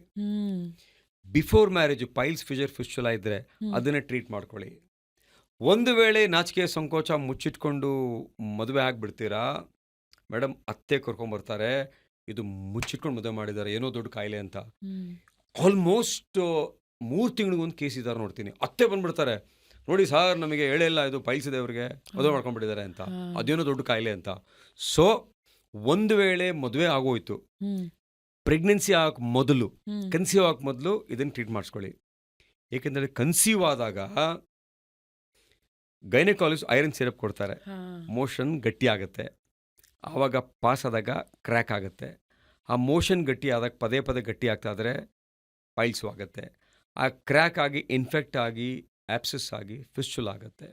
Before marriage piles, Fisher, fistula ಇದ್ರೆ ಅದನ್ನೇ ಟ್ರೀಟ್ ಮಾಡ್ಕೊಳ್ಳಿ. ಒಂದು ವೇಳೆ ನಾಚಿಕೆ ಸಂಕೋಚ ಮುಚ್ಚಿಟ್ಕೊಂಡು ಮದುವೆ ಆಗಿಬಿಡ್ತೀರಾ, ಮೇಡಮ್ ಅತ್ತೆ ಕರ್ಕೊಂಬರ್ತಾರೆ, ಇದು ಮುಚ್ಚಿಟ್ಕೊಂಡು ಮದುವೆ ಮಾಡಿದ್ದಾರೆ, ಏನೋ ದೊಡ್ಡ ಕಾಯಿಲೆ ಅಂತ. ಆಲ್ಮೋಸ್ಟ್ 3 ತಿಂಗಳಿಗೊಂದು ಕೇಸ್ ಇದ್ದಾರೆ ನೋಡ್ತೀನಿ. ಅತ್ತೆ ಬಂದ್ಬಿಡ್ತಾರೆ, ನೋಡಿ ಸಾರ್ ನಮಗೆ ಹೇಳೇ ಇಲ್ಲ, ಇದು ಪೈಲ್ಸ್ ಇದೆ ಅವ್ರಿಗೆ, ಮದುವೆ ಮಾಡ್ಕೊಂಡ್ಬಿಟ್ಟಿದ್ದಾರೆ ಅಂತ, ಅದೇನೋ ದೊಡ್ಡ ಕಾಯಿಲೆ ಅಂತ. ಸೊ ಒಂದು ವೇಳೆ ಮದುವೆ ಆಗೋಯ್ತು, ಪ್ರೆಗ್ನೆನ್ಸಿ ಆಗಕ್ಕೆ ಮೊದಲು, ಕನ್ಸೀವ್ ಆಗಕ್ಕೆ ಮೊದಲು ಇದನ್ನು ಟ್ರೀಟ್ ಮಾಡಿಸ್ಕೊಳ್ಳಿ. ಏಕೆಂದರೆ ಕನ್ಸೀವ್ ಆದಾಗ ಗೈನಕಾಲಜಿಸ್ಟ್ ಐರನ್ ಸಿರಪ್ ಕೊಡ್ತಾರೆ, ಮೋಷನ್ ಗಟ್ಟಿ ಆಗುತ್ತೆ. ಆವಾಗ ಪಾಸ್ ಆದಾಗ ಕ್ರ್ಯಾಕ್ ಆಗುತ್ತೆ. ಆ ಮೋಷನ್ ಗಟ್ಟಿ ಆದಾಗ ಪದೇ ಪದೇ ಗಟ್ಟಿ ಆಗ್ತಾ ಇದ್ರೆ ಪೈಲ್ಸು ಆಗುತ್ತೆ. ಆ ಕ್ರ್ಯಾಕ್ ಆಗಿ ಇನ್ಫೆಕ್ಟ್ ಆಗಿ ಆಪ್ಸಸ್ ಆಗಿ ಫಿಸ್ಚುಲ್ ಆಗುತ್ತೆ.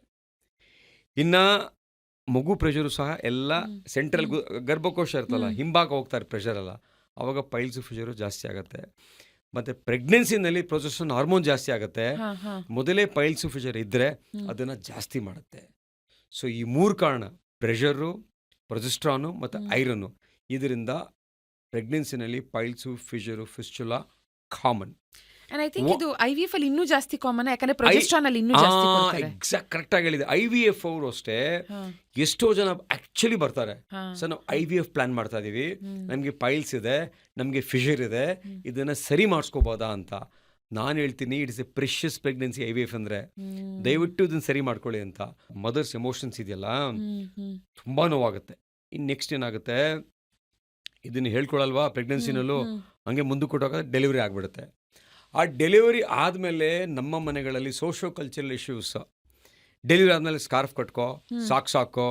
ಇನ್ನು ಮಗು ಪ್ರೆಷರು ಸಹ ಎಲ್ಲ ಸೆಂಟ್ರಲ್ ಗರ್ಭಕೋಶ ಇರ್ತಲ್ಲ, ಹಿಂಭಾಗ ಹೋಗ್ತಾರೆ ಪ್ರೆಷರ್ ಎಲ್ಲ, ಆವಾಗ ಪೈಲ್ಸು ಫಿಷರು ಜಾಸ್ತಿ ಆಗುತ್ತೆ. ಮತ್ತು ಪ್ರೆಗ್ನೆನ್ಸಿನಲ್ಲಿ ಪ್ರೊಜೆಸ್ಟರಾನ್ ಹಾರ್ಮೋನ್ ಜಾಸ್ತಿ ಆಗುತ್ತೆ. ಮೊದಲೇ ಪೈಲ್ಸು ಫಿಷರ್ ಇದ್ದರೆ ಅದನ್ನು ಜಾಸ್ತಿ ಮಾಡುತ್ತೆ. ಸೊ ಈ 3 ಕಾರಣ, ಪ್ರೆಷರು, ಪ್ರೊಜೆಸ್ಟ್ರಾನು ಮತ್ತು ಐರನ್ನು, ಇದರಿಂದ ಪ್ರೆಗ್ನೆನ್ಸಿನಲ್ಲಿ piles fissure fistula common. And I think ಇದು IVF ಅಲ್ಲಿ ಇನ್ನೂ ಜಾಸ್ತಿ ಕಾಮನ್, ಯಾಕಂದ್ರೆ ಪ್ರೊಜೆಸ್ಟ್ರಾನ್ ಅಲ್ಲಿ ಇನ್ನೂ ಜಾಸ್ತಿ ಕೊಡ್ತಾರೆ. ಎಕ್ಸಾಕ್ಟ್ ಕರೆಕ್ಟಾಗಿ ಹೇಳಿದೆ. IVF ಅವರು ಅಷ್ಟೇ ಎಷ್ಟೋ ಜನ ಆಕ್ಚುಲಿ ಬರ್ತಾರೆ, ಸರ್ ನಾವು IVF ಪ್ಲಾನ್ ಮಾಡ್ತಾ ಇದೀವಿ, ನಮಗೆ ಪೈಲ್ಸ್ ಇದೆ, ನಮಗೆ ಫಿಷರ್ ಇದೆ, ಇದನ್ನ ಸರಿ ಮಾಡಿಸ್ಕೋಬೋದಾ ಅಂತ. ನಾನು ಹೇಳ್ತೀನಿ, it's A precious pregnancy IVF ಅಂದ್ರೆ, ದಯವಿಟ್ಟು ಇದನ್ನ ಸರಿ ಮಾಡ್ಕೊಳ್ಳಿ ಅಂತ. ಮದರ್ಸ್ ಎಮೋಷನ್ಸ್ ಇದೆಯಲ್ಲ ತುಂಬಾ ನೋವಾಗುತ್ತೆ. ಇನ್ನು ನೆಕ್ಸ್ಟ್ ಏನಾಗುತ್ತೆ, ಇದನ್ನ ಹೇಳ್ಕೊಳಲ್ವಾ ಪ್ರೆಗ್ನೆನ್ಸಿನಲ್ಲೂ, ಹಂಗೆ ಮುಂದಕ್ಕೆ ಕೊಟ್ಟೋಗ ಡೆಲಿವರಿ ಆಗಿಬಿಡುತ್ತೆ. ಆ ಡೆಲಿವರಿ ಆದಮೇಲೆ ನಮ್ಮ ಮನೆಗಳಲ್ಲಿ ಸೋಷೋ ಕಲ್ಚರಲ್ ಇಶ್ಯೂಸ್, ಡೆಲಿವರಿ ಆದಮೇಲೆ ಸ್ಕಾರ್ಫ್ ಕಟ್ಕೋ, ಸಾಕು,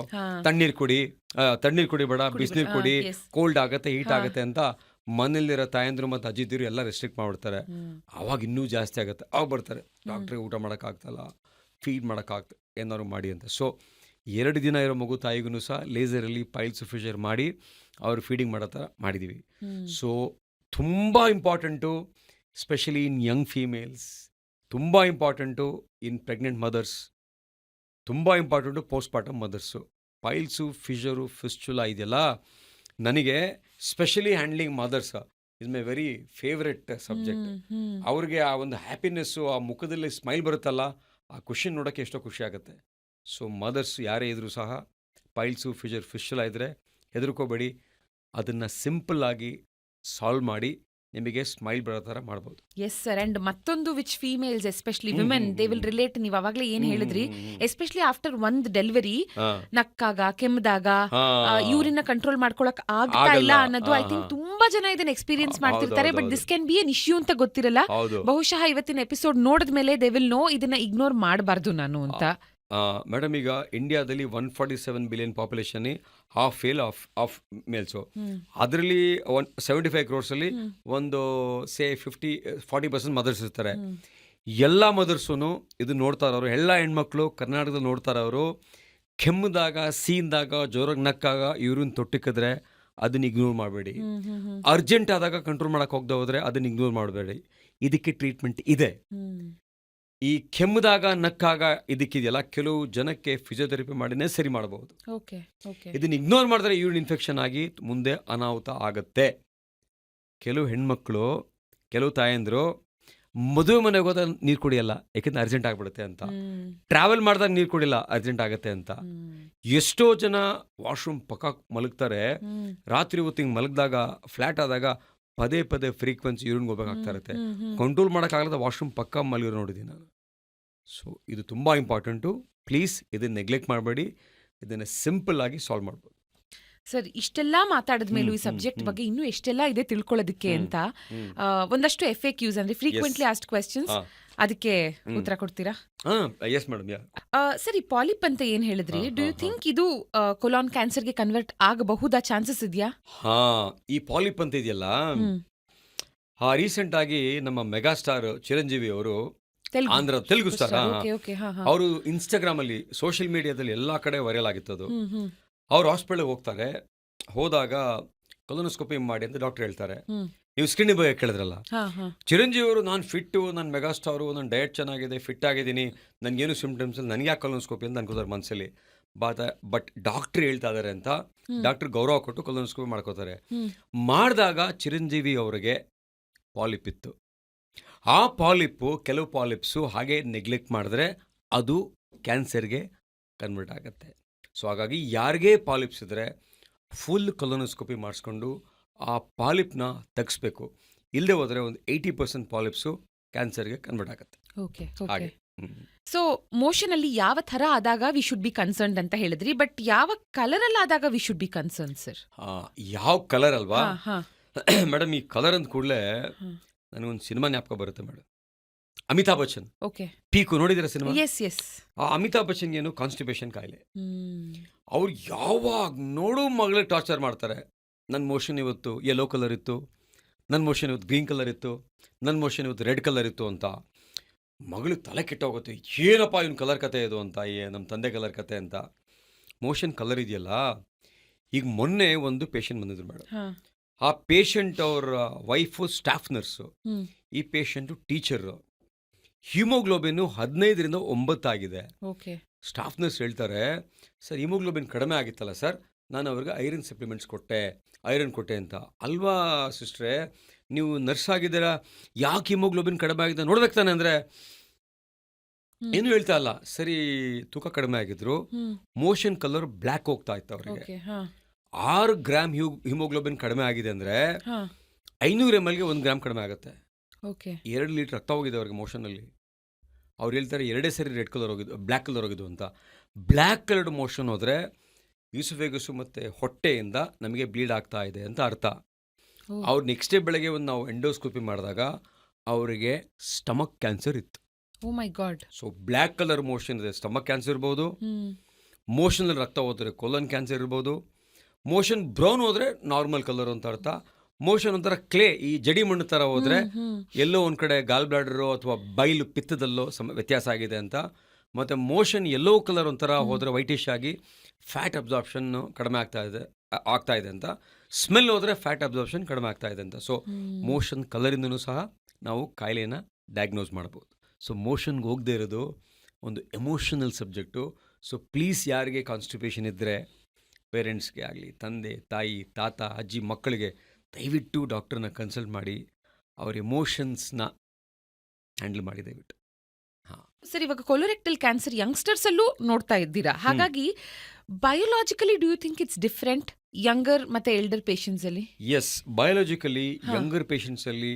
ತಣ್ಣೀರು ಕುಡಿ ಬೇಡ, ಬಿಸಿನೀರು ಕುಡಿ, ಕೋಲ್ಡ್ ಆಗುತ್ತೆ, ಹೀಟ್ ಆಗುತ್ತೆ ಅಂತ ಮನೇಲಿರೋ ತಾಯಂದ್ರು ಮತ್ತು ಅಜ್ಜಿದಿರು ಎಲ್ಲ ರೆಸ್ಟ್ರಿಕ್ಟ್ ಮಾಡಿಬಿಡ್ತಾರೆ. ಆವಾಗ ಇನ್ನೂ ಜಾಸ್ತಿ ಆಗುತ್ತೆ. ಆವಾಗ ಬರ್ತಾರೆ, ಡಾಕ್ಟ್ರಿಗೆ ಊಟ ಮಾಡೋಕ್ಕಾಗ್ತಲ್ಲ, ಫೀಡ್ ಮಾಡೋಕ್ಕಾಗ್ತದೆ, ಏನಾದ್ರು ಮಾಡಿ ಅಂತ. ಸೊ 2 ದಿನ ಇರೋ ಮಗು ತಾಯಿಗೂ ಸಹ ಲೇಸರಲ್ಲಿ ಪೈಲ್ಸು ಫಿಷರ್ ಮಾಡಿ ಅವ್ರು ಫೀಡಿಂಗ್ ಮಾಡೋ ಥರ ಮಾಡಿದ್ದೀವಿ. ಸೊ ತುಂಬ important, specially in young females, ತುಂಬ ಇಂಪಾರ್ಟೆಂಟು ಇನ್ ಪ್ರೆಗ್ನೆಂಟ್ ಮದರ್ಸ್, ತುಂಬ important postpartum mothers. Piles fissure fistula ಇದೆಯಲ್ಲ, ನನಗೆ specially handling mothers is my very favourite subject. ಅವ್ರಿಗೆ ಆ ಒಂದು ಹ್ಯಾಪಿನೆಸ್ಸು, ಆ ಮುಖದಲ್ಲಿ ಸ್ಮೈಲ್ ಬರುತ್ತಲ್ಲ, ಆ ಖುಷಿ ನೋಡೋಕ್ಕೆ ಎಷ್ಟೋ ಖುಷಿ ಆಗುತ್ತೆ. ಸೊ ಮದರ್ಸ್ ಯಾರೇ ಇದ್ರೂ ಸಹ ಪೈಲ್ಸು ಫಿಷರ್ ಫಿಸ್ಚುಲಾ ಇದ್ದರೆ ಹೆದರ್ಕೋಬೇಡಿ, ಅದನ್ನು ಸಿಂಪಲ್ಲಾಗಿ ಸಾಲ್ವ್ ಮಾಡಿ ನಿಮಗೆ ಸ್ಮೈಲ್ ಬರೋ ಥರ ಮಾಡ್ಬೋದು. Yes sir. ಅಂಡ್ ಮತ್ತೊಂದು which females especially women they will relate, ನೀವು ಅವಾಗಲೇ ಏನು ಹೇಳಿದ್ರಿ, ಎಸ್ಪೆಷಲಿ ಆಫ್ಟರ್ ಒಂದು ಡೆಲಿವರಿ ನಕ್ಕಾಗ, ಕೆಮ್ಮದಾಗ, ಯೂರಿನ ಕಂಟ್ರೋಲ್ ಮಾಡ್ಕೊಳಕ್ ಆಗ್ತಾ ಇಲ್ಲ ಅನ್ನೋದು ಐ ಥಿಂಕ್ ತುಂಬಾ ಜನ ಇದನ್ನ ಎಕ್ಸ್ಪೀರಿಯನ್ಸ್ ಮಾಡ್ತಿರ್ತಾರೆ. But this can be an issue ಅಂತ ಗೊತ್ತಿರಲ್ಲ. ಬಹುಶಃ ಇವತ್ತಿನ ಎಪಿಸೋಡ್ ನೋಡಿದ ಮೇಲೆ ದೇ ವಿಲ್ ನೋ ಇದನ್ನ ಇಗ್ನೋರ್ ಮಾಡಬಾರ್ದು ನಾನು ಅಂತ. ಮೇಡಮ್, ಈಗ ಇಂಡಿಯಾದಲ್ಲಿ 147 billion population, half fail of mails. ಅದರಲ್ಲಿ 75 crores ಒಂದು ಸೇ 40% ಮದರ್ಸ್ ಇರ್ತಾರೆ. ಎಲ್ಲ ಮದರ್ಸು ಇದು ನೋಡ್ತಾ ಇರೋರು, ಎಲ್ಲ ಹೆಣ್ಮಕ್ಳು ಕರ್ನಾಟಕದಲ್ಲಿ ನೋಡ್ತಾ ಇರೋರು, ಕೆಮ್ಮದಾಗ, ಸೀನ್ದಾಗ, ಜೋರಾಗಿ ನಕ್ಕಾಗ ಯೂರಿನ್ ತೊಟ್ಟಿಕ್ಕಿದ್ರೆ ಅದನ್ನ ಇಗ್ನೋರ್ ಮಾಡಬೇಡಿ. ಅರ್ಜೆಂಟ್ ಆದಾಗ ಕಂಟ್ರೋಲ್ ಮಾಡಕ್ಕೆ ಹೋಗದೆ ಹೋದರೆ ಅದನ್ನ ಇಗ್ನೋರ್ ಮಾಡಬೇಡಿ. ಇದಕ್ಕೆ ಟ್ರೀಟ್ಮೆಂಟ್ ಇದೆ. ಈ ಕೆಮ್ಮದಾಗ ನಕ್ಕಾಗ ಇದಕ್ಕಿದೆಯಲ್ಲ, ಕೆಲವು ಜನಕ್ಕೆ ಫಿಸಿಯೋಥೆರಪಿ ಮಾಡಿನೇ ಸರಿ ಮಾಡಬಹುದು. ಇದನ್ನ ಇಗ್ನೋರ್ ಮಾಡಿದ್ರೆ ಯೂರಿನ್ ಇನ್ಫೆಕ್ಷನ್ ಆಗಿ ಮುಂದೆ ಅನಾಹುತ ಆಗುತ್ತೆ. ಕೆಲವು ಹೆಣ್ಮಕ್ಳು, ಕೆಲವು ತಾಯಂದ್ರು ಮದುವೆ ಮನೆಗೆ ಹೋದಾಗ ನೀರು ಕುಡಿಯಲ್ಲ, ಯಾಕೆಂದ್ರೆ ಅರ್ಜೆಂಟ್ ಆಗ್ಬಿಡುತ್ತೆ ಅಂತ. ಟ್ರಾವೆಲ್ ಮಾಡಿದಾಗ ನೀರು ಕುಡಿಯಲ್ಲ, ಅರ್ಜೆಂಟ್ ಆಗುತ್ತೆ ಅಂತ. ಎಷ್ಟೋ ಜನ ವಾಶ್ರೂಮ್ ಪಕ್ಕ ಮಲಗ್ತಾರೆ, ರಾತ್ರಿ ಹೊತ್ತು ಹಿಂಗೆ ಮಲಗಿದಾಗ ಫ್ಲಾಟ್ ಆದಾಗ ಪದೇ ಪದೇ ಫ್ರೀಕ್ವೆನ್ಸಿ ಯೂರಿನ್ಗೆ ಹೋಗ್ಬೇಕಾಗ್ತಾ ಇರುತ್ತೆ. ಕಂಟ್ರೋಲ್ ಮಾಡೋಕ್ಕಾಗದ ವಾಶ್ರೂಮ್ ಪಕ್ಕ ಮಲಗಿರೋ ನೋಡಿದ್ದೀನಿ ನಾನು. ಸೊ ಇದು ತುಂಬ ಇಂಪಾರ್ಟೆಂಟು. ಪ್ಲೀಸ್ ಇದನ್ನು ನೆಗ್ಲೆಕ್ಟ್ ಮಾಡಬೇಡಿ, ಇದನ್ನು ಸಿಂಪಲ್ ಆಗಿ ಸಾಲ್ವ್ ಮಾಡ್ಬೋದು. ಸರ್, ಇಷ್ಟೆಲ್ಲ ಮಾತಾಡಿದ ಮೇಲೂ ಈ ಸಬ್ಜೆಕ್ಟ್ ಬಗ್ಗೆ ಇನ್ನೂ ಎಷ್ಟೆಲ್ಲ ಇದೆ ತಿಳ್ಕೊಳ್ಳೋದಕ್ಕೆ ಅಂತ ಒಂದಷ್ಟು FAQs ಅಂದ್ರೆ ಫ್ರೀಕ್ವೆಂಟ್ಲಿ ಆಸ್ಕ್ಡ್ ಕ್ವೆಶ್ಚನ್ಸ್, ಅದಕ್ಕೆ ಉತ್ತರ ಕೊಡ್ತೀರಾ? Yes madam. ಸರ್, ಈ ಪಾಲಿಪ್ ಅಂತ ಏನ್ ಹೇಳಿದ್ರಿ, ಡು ಯು ಥಿಂಕ್ ಇದು ಕೊಲಾನ್ ಕ್ಯಾನ್ಸರ್ಗೆ ಕನ್ವರ್ಟ್ ಆಗಬಹುದಾ, ಚಾನ್ಸಸ್ ಇದೆಯಾ? ಈ ಪಾಲಿಪ್ ಅಂತ ಇದೆಯಲ್ಲ, ರೀಸೆಂಟ್ ಆಗಿ ನಮ್ಮ ಮೆಗಾಸ್ಟಾರ್ ಚಿರಂಜೀವಿ ಅವರು Andhra Telugu star. Okay okay ಹಾ ಹಾ ಅವರು ಇನ್ಸ್ಟಾಗ್ರಾಮ್ ಅಲ್ಲಿ ಸೋಷಿಯಲ್ ಮೀಡಿಯಾದಲ್ಲಿ ಎಲ್ಲಾ ಕಡೆ ವೈರಲ್ ಆಗಿತ್ತದು. ಅವ್ರು ಹಾಸ್ಪಿಟಲ್ ಹೋಗ್ತಾರೆ, ಹೋದಾಗ ಕೊಲೊನೋಸ್ಕೋಪಿ ಮಾಡಿ ಅಂತ ಡಾಕ್ಟರ್ ಹೇಳ್ತಾರೆ. ನೀವು ಸ್ಕಿನ್ ಬಗ್ಗೆ ಕೇಳಿದ್ರಲ್ಲ, ಚಿರಂಜೀವಿ ಅವರು ನಾನು ಫಿಟ್ಟು, ನಾನು ಮೆಗಾಸ್ಟಾರು, ನನ್ನ ಡಯಟ್ ಚೆನ್ನಾಗಿದೆ, ಫಿಟ್ ಆಗಿದ್ದೀನಿ, ನನಗೇನು ಸಿಂಪ್ಟಮ್ಸ್ ಇಲ್ಲ, ನನಗೆ ಯಾಕೆ ಕೊಲೊನೋಸ್ಕೋಪಿ ಅಂತ ಅನ್ಕೋತಾರೆ ಮನಸ್ಸಲ್ಲಿ. ಬಟ್ ಡಾಕ್ಟ್ರ್ ಹೇಳ್ತಾ ಇದಾರೆ ಅಂತ ಡಾಕ್ಟರ್ ಗೌರವ ಕೊಟ್ಟು ಕೊಲೊನೋಸ್ಕೋಪಿ ಮಾಡ್ಕೋತಾರೆ. ಮಾಡಿದಾಗ ಚಿರಂಜೀವಿ ಅವರಿಗೆ ಪಾಲಿಪ್ ಇತ್ತು. ಆ ಪಾಲಿಪ್ಪು, ಕೆಲವು ಪಾಲಿಪ್ಸು ಹಾಗೆ ನೆಗ್ಲೆಕ್ಟ್ ಮಾಡಿದ್ರೆ ಅದು ಕ್ಯಾನ್ಸರ್ಗೆ ಕನ್ವರ್ಟ್ ಆಗುತ್ತೆ. ಸೊ ಹಾಗಾಗಿ ಯಾರಿಗೇ ಪಾಲಿಪ್ಸ್ ಇದ್ದರೆ ಫುಲ್ ಕೊಲೊನೋಸ್ಕೋಪಿ ಮಾಡಿಸ್ಕೊಂಡು ಆ ಪಾಲಿಪ್ನ ತೆಗಿಸ್ಬೇಕು. ಇಲ್ಲದೆ ಹೋದರೆ ಒಂದು 80% ಪಾಲಿಪ್ಸು ಕ್ಯಾನ್ಸರ್ಗೆ ಕನ್ವರ್ಟ್ ಆಗುತ್ತೆ. Okay okay. ಸೊ ಮೋಷನ್ ಅಲ್ಲಿ ಯಾವ ಥರ ಆದಾಗ ವಿ ಶುಡ್ ಬಿ ಕನ್ಸರ್ನ್ಡ್ ಅಂತ ಹೇಳಿದ್ರಿ, ಬಟ್ ಯಾವ ಕಲರ್ ಅಲ್ಲಿ ಆದಾಗ we should be concern sir? ಯಾವ ಕಲರ್ ಅಲ್ವಾ ಮೇಡಮ್, ಈ ಕಲರ್ ಅಂದ ಕೂಡಲೇ ನನಗೊಂದು ಸಿನಿಮಾ ಜ್ಞಾಪಕ ಬರುತ್ತೆ ಮೇಡಮ್. ಅಮಿತಾಬ್ ಬಚ್ಚನ್. ಓಕೆ. ಪೀಕು ನೋಡಿದಿರ ಸಿನಿಮಾ? Yes yes. ಆ ಅಮಿತಾಬ್ ಬಚ್ಚನ್ಗೆ ಏನು ಕಾನ್ಸ್ಟಿಪೇಷನ್ ಕಾಯಿಲೆ. ಅವ್ರು ಯಾವಾಗ ನೋಡು ಮಗಳಿಗೆ ಟಾರ್ಚರ್ ಮಾಡ್ತಾರೆ. ನನ್ನ ಮೋಷನ್ ಇವತ್ತು ಯೆಲ್ಲೋ ಕಲರ್ ಇತ್ತು, ನನ್ನ ಮೋಷನ್ ಇವತ್ತು ಗ್ರೀನ್ ಕಲರ್ ಇತ್ತು, ನನ್ನ ಮೋಷನ್ ಇವತ್ತು ರೆಡ್ ಕಲರ್ ಇತ್ತು ಅಂತ ಮಗಳಿಗೆ ತಲೆ ಕೆಟ್ಟೋಗುತ್ತೆ. ಏನಪ್ಪ ಇವನ್ ಕಲರ್ ಕತೆ ಇದು ಅಂತ, ನಮ್ಮ ತಂದೆ ಕಲರ್ ಕತೆ ಅಂತ. ಮೋಷನ್ ಕಲರ್ ಇದೆಯಲ್ಲ, ಈಗ ಮೊನ್ನೆ ಒಂದು ಪೇಷಂಟ್ ಬಂದಿದ್ರು ಮೇಡಮ್. ಆ ಪೇಷಂಟ್ ಅವ್ರ ವೈಫು ಸ್ಟಾಫ್ ನರ್ಸು, ಈ ಪೇಷಂಟು ಟೀಚರು. ಹಿಮೋಗ್ಲೋಬಿನ್ 15ರಿಂದ 9 ಆಗಿದೆ. ಸ್ಟಾಫ್ ನರ್ಸ್ ಹೇಳ್ತಾರೆ, ಸರ್ ಹಿಮೋಗ್ಲೋಬಿನ್ ಕಡಿಮೆ ಆಗಿತ್ತಲ್ಲ ಸರ್, ನಾನು ಅವ್ರಿಗೆ ಐರನ್ ಸಪ್ಲಿಮೆಂಟ್ಸ್ ಕೊಟ್ಟೆ ಅಂತ. ಅಲ್ವಾ ಸಿಸ್ಟ್ರೆ, ನೀವು ನರ್ಸ್ ಆಗಿದ್ದೀರಾ, ಯಾಕೆ ಹಿಮೋಗ್ಲೋಬಿನ್ ಕಡಿಮೆ ಆಗಿದೆ ನೋಡ್ಬೇಕು ತಾನೆ ಅಂದರೆ ಏನು ಹೇಳ್ತಾ ಇಲ್ಲ. ಸರಿ, ತೂಕ ಕಡಿಮೆ ಆಗಿದ್ರು, ಮೋಷನ್ ಕಲರ್ ಬ್ಲ್ಯಾಕ್ ಹೋಗ್ತಾ ಇತ್ತು ಅವ್ರಿಗೆ. 6 ಗ್ರಾಮ್ ಹಿಮೋಗ್ಲೋಬಿನ್ ಕಡಿಮೆ ಆಗಿದೆ ಅಂದರೆ 500 ml 1 ಗ್ರಾಮ್ ಕಡಿಮೆ ಆಗುತ್ತೆ. 2 ಲೀಟರ್ ರಕ್ತ ಹೋಗಿದೆ ಅವ್ರಿಗೆ ಮೋಷನಲ್ಲಿ. ಅವ್ರು ಹೇಳ್ತಾರೆ 2 ಸರಿ ರೆಡ್ ಕಲರ್ ಹೋಗಿದ್ದು, ಬ್ಲ್ಯಾಕ್ ಕಲರ್ ಹೋಗಿದ್ದು ಅಂತ. ಬ್ಲ್ಯಾಕ್ ಕಲರ್ಡ್ ಮೋಷನ್ ಹೋದರೆ ಯೂಸುಫೇಗಸು ಮತ್ತು ಹೊಟ್ಟೆಯಿಂದ ನಮಗೆ ಬ್ಲೀಡ್ ಆಗ್ತಾ ಇದೆ ಅಂತ ಅರ್ಥ. ಅವ್ರು ನೆಕ್ಸ್ಟ್ ಡೇ ಬೆಳಗ್ಗೆ ಒಂದು ನಾವು ಎಂಡೋಸ್ಕೋಪಿ ಮಾಡಿದಾಗ ಅವರಿಗೆ ಸ್ಟಮಕ್ ಕ್ಯಾನ್ಸರ್ ಇತ್ತು. Oh my god. So black colour motion ಇದೆ, ಸ್ಟಮಕ್ ಕ್ಯಾನ್ಸರ್ ಇರ್ಬೋದು. ಮೋಷನಲ್ಲಿ ರಕ್ತ ಹೋದರೆ ಕೊಲನ್ ಕ್ಯಾನ್ಸರ್ ಇರ್ಬೋದು. ಮೋಷನ್ ಬ್ರೌನ್ ಹೋದರೆ ನಾರ್ಮಲ್ ಕಲರ್ ಅಂತ ಅರ್ಥ. ಮೋಷನ್ ಒಂಥರ ಕ್ಲೇ, ಈ ಜಡಿ ಮಣ್ಣು ಥರ ಹೋದರೆ ಎಲ್ಲೋ ಒಂದು ಕಡೆ ಗಾಲ್ ಬ್ಲಾಡರು ಅಥವಾ ಬೈಲು ಪಿತ್ತದಲ್ಲೋ ವ್ಯತ್ಯಾಸ ಆಗಿದೆ ಅಂತ. ಮತ್ತು ಮೋಷನ್ ಯೆಲ್ಲೋ ಕಲರ್ ಒಂಥರ ಹೋದರೆ ವೈಟಿಶ್ ಆಗಿ ಫ್ಯಾಟ್ ಅಬ್ಸಾರ್ಪ್ಷನ್ ಕಡಿಮೆ ಆಗ್ತಾ ಇದೆ ಅಂತ. ಸ್ಮೆಲ್ ಹೋದರೆ ಫ್ಯಾಟ್ ಅಬ್ಸಾರ್ಪ್ಷನ್ ಕಡಿಮೆ ಆಗ್ತಾ ಇದೆ ಅಂತ. ಸೊ ಮೋಷನ್ ಕಲರಿಂದನೂ ಸಹ ನಾವು ಕಾಯಿಲೆನ ಡಯಾಗ್ನೋಸ್ ಮಾಡ್ಬೋದು. ಸೊ ಮೋಷನ್ಗೆ ಹೋಗದೆ ಇರೋದು ಒಂದು ಎಮೋಷನಲ್ ಸಬ್ಜೆಕ್ಟು. ಸೊ ಪ್ಲೀಸ್ ಯಾರಿಗೆ ಕಾನ್ಸ್ಟಿಪೇಷನ್ ಇದ್ದರೆ, ಪೇರೆಂಟ್ಸ್ಗೆ ಆಗಲಿ, ತಂದೆ ತಾಯಿ ತಾತ ಅಜ್ಜಿ ಮಕ್ಕಳಿಗೆ ದಯವಿಟ್ಟು ಡಾಕ್ಟರ್ನ ಕನ್ಸಲ್ಟ್ ಮಾಡಿ ಅವ್ರ ಎಮೋಷನ್ಸ್ನ ಹ್ಯಾಂಡಲ್ ಮಾಡಿ ದಯವಿಟ್ಟು. ಸರ್, ಇವಾಗ ಕೊಲೊರೆಕ್ಟಲ್ ಕ್ಯಾನ್ಸರ್ ಯಂಗ್ಸ್ಟರ್ಸ್ ಅಲ್ಲೂ ನೋಡ್ತಾ ಇದ್ದೀರಾ, ಹಾಗಾಗಿ biologically do you think it's different younger ಮತ್ತೆ ಎಲ್ಡರ್ ಪೇಷಂಟ್ಸ್ ಅಲ್ಲಿ? ಎಸ್, ಬಯೋಲಾಜಿಕಲಿ ಯಂಗರ್ ಪೇಷಂಟ್ಸ್ ಅಲ್ಲಿ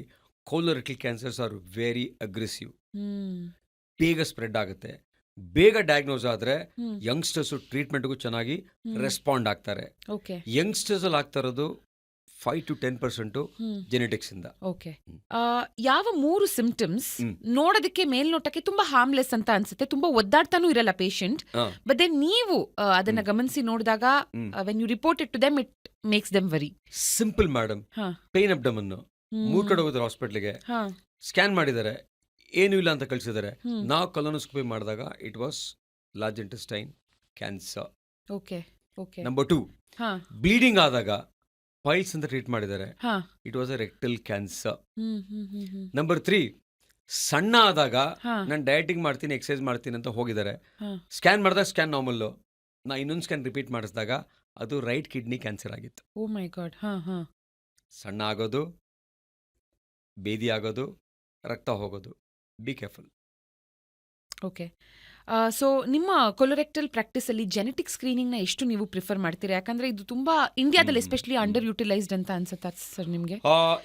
colorectal cancers are very aggressive. ಬೇಗ ಸ್ಪ್ರೆಡ್ ಆಗುತ್ತೆ, ಬೇಗ ಡಯಾಗ್ನೋಸ್ ಆದರೆ ಯಂಗ್ಸ್ಟರ್ಸು ಟ್ರೀಟ್ಮೆಂಟ್ಗೂ ಚೆನ್ನಾಗಿ ರೆಸ್ಪಾಂಡ್ ಆಗ್ತಾರೆ. ಯಂಗ್ಸ್ಟರ್ಸ್ ಅಲ್ಲಿ ಆಗ್ತಾ ಇರೋದು 5 to 10% ಜೆನೆಟಿಕ್ಸ್ ಇಂದ. ಓಕೆ. ಯಾವ 3 ಸಿಂಪ್ಟಮ್ಸ್ ನೋಡೋದಕ್ಕೆ ಮೇಲ್ನೋಟಕ್ಕೆ ತುಂಬಾ ಹಾರ್ಮ್ಲೆಸ್ ಅಂತ ಅನ್ಸುತ್ತೆ, ತುಂಬಾ ಒದ್ದಾಡ್ತಾನೂ ಇರಲ್ಲ ಪೇಷಂಟ್, ಬಟ್ ದೆನ್ ನೀವು ಅದನ್ನ ಗಮನಿಸಿ ನೋಡಿದಾಗ when you report it to them it makes them worry? Simple madam, pain abdomen 3 ಕಡೆ ಹೋಗಿದ್ರು ಹಾಸ್ಪಿಟ್ಲಿಗೆ, ಸ್ಕ್ಯಾನ್ ಮಾಡಿದ್ದಾರೆ, ಏನೂ ಇಲ್ಲ ಅಂತ ಕಳಿಸಿದ್ದಾರೆ. ನಾವು ಕೊಲೊನೋಸ್ಕೋಪಿ ಮಾಡಿದಾಗ it was large intestine cancer. Number 2, bleeding ಆದಾಗ ಪೈಲ್ಸ್ ಅಂತ ಟ್ರೀಟ್ ಮಾಡಿದ್ದಾರೆ, it was a rectal cancer. Number 3, ಸಣ್ಣ ಆದಾಗ ನಾನು ಡಯಟಿಂಗ್ ಮಾಡ್ತೀನಿ, ಎಕ್ಸರ್ಸೈಸ್ ಮಾಡ್ತೀನಿ ಅಂತ ಹೋಗಿದ್ದಾರೆ, ಸ್ಕ್ಯಾನ್ ಮಾಡಿದಾಗ ಸ್ಕ್ಯಾನ್ ನಾರ್ಮಲ್ಲು, ನಾ ಇನ್ನೊಂದು ಸ್ಕ್ಯಾನ್ ರಿಪೀಟ್ ಮಾಡಿಸಿದಾಗ ಅದು ರೈಟ್ ಕಿಡ್ನಿ ಕ್ಯಾನ್ಸರ್ ಆಗಿತ್ತು. ಓ ಮೈ ಗಾಡ್. ಸಣ್ಣ ಆಗೋದು, ಬೇದಿ ಆಗೋದು, ರಕ್ತ ಹೋಗೋದು, ಬಿ ಕೇರ್ಫುಲ್. ಓಕೆ. ಸೊ ನಿಮ್ಮ ಕೊಲೊರೆಕ್ಟಲ್ ಪ್ರಾಕ್ಟೀಸ್ ಅಲ್ಲಿ ಜೆನೆಟಿಕ್ ಸ್ಕ್ರೀನಿಂಗ್ ನ ಎಷ್ಟು ನೀವು ಪ್ರಿಫರ್ ಮಾಡ್ತೀರಾ? ಯಾಕಂದ್ರೆ ಇದು ತುಂಬಾ ಇಂಡಿಯಾದಲ್ಲಿ ಎಸ್ಪೆಷಲಿ ಅಂಡರ್ ಯುಟಿಲೈಸ್ಡ್ ಅಂತ ಅನ್ಸುತ್ತೆ ಸರ್ ನಿಮ್ಗೆ?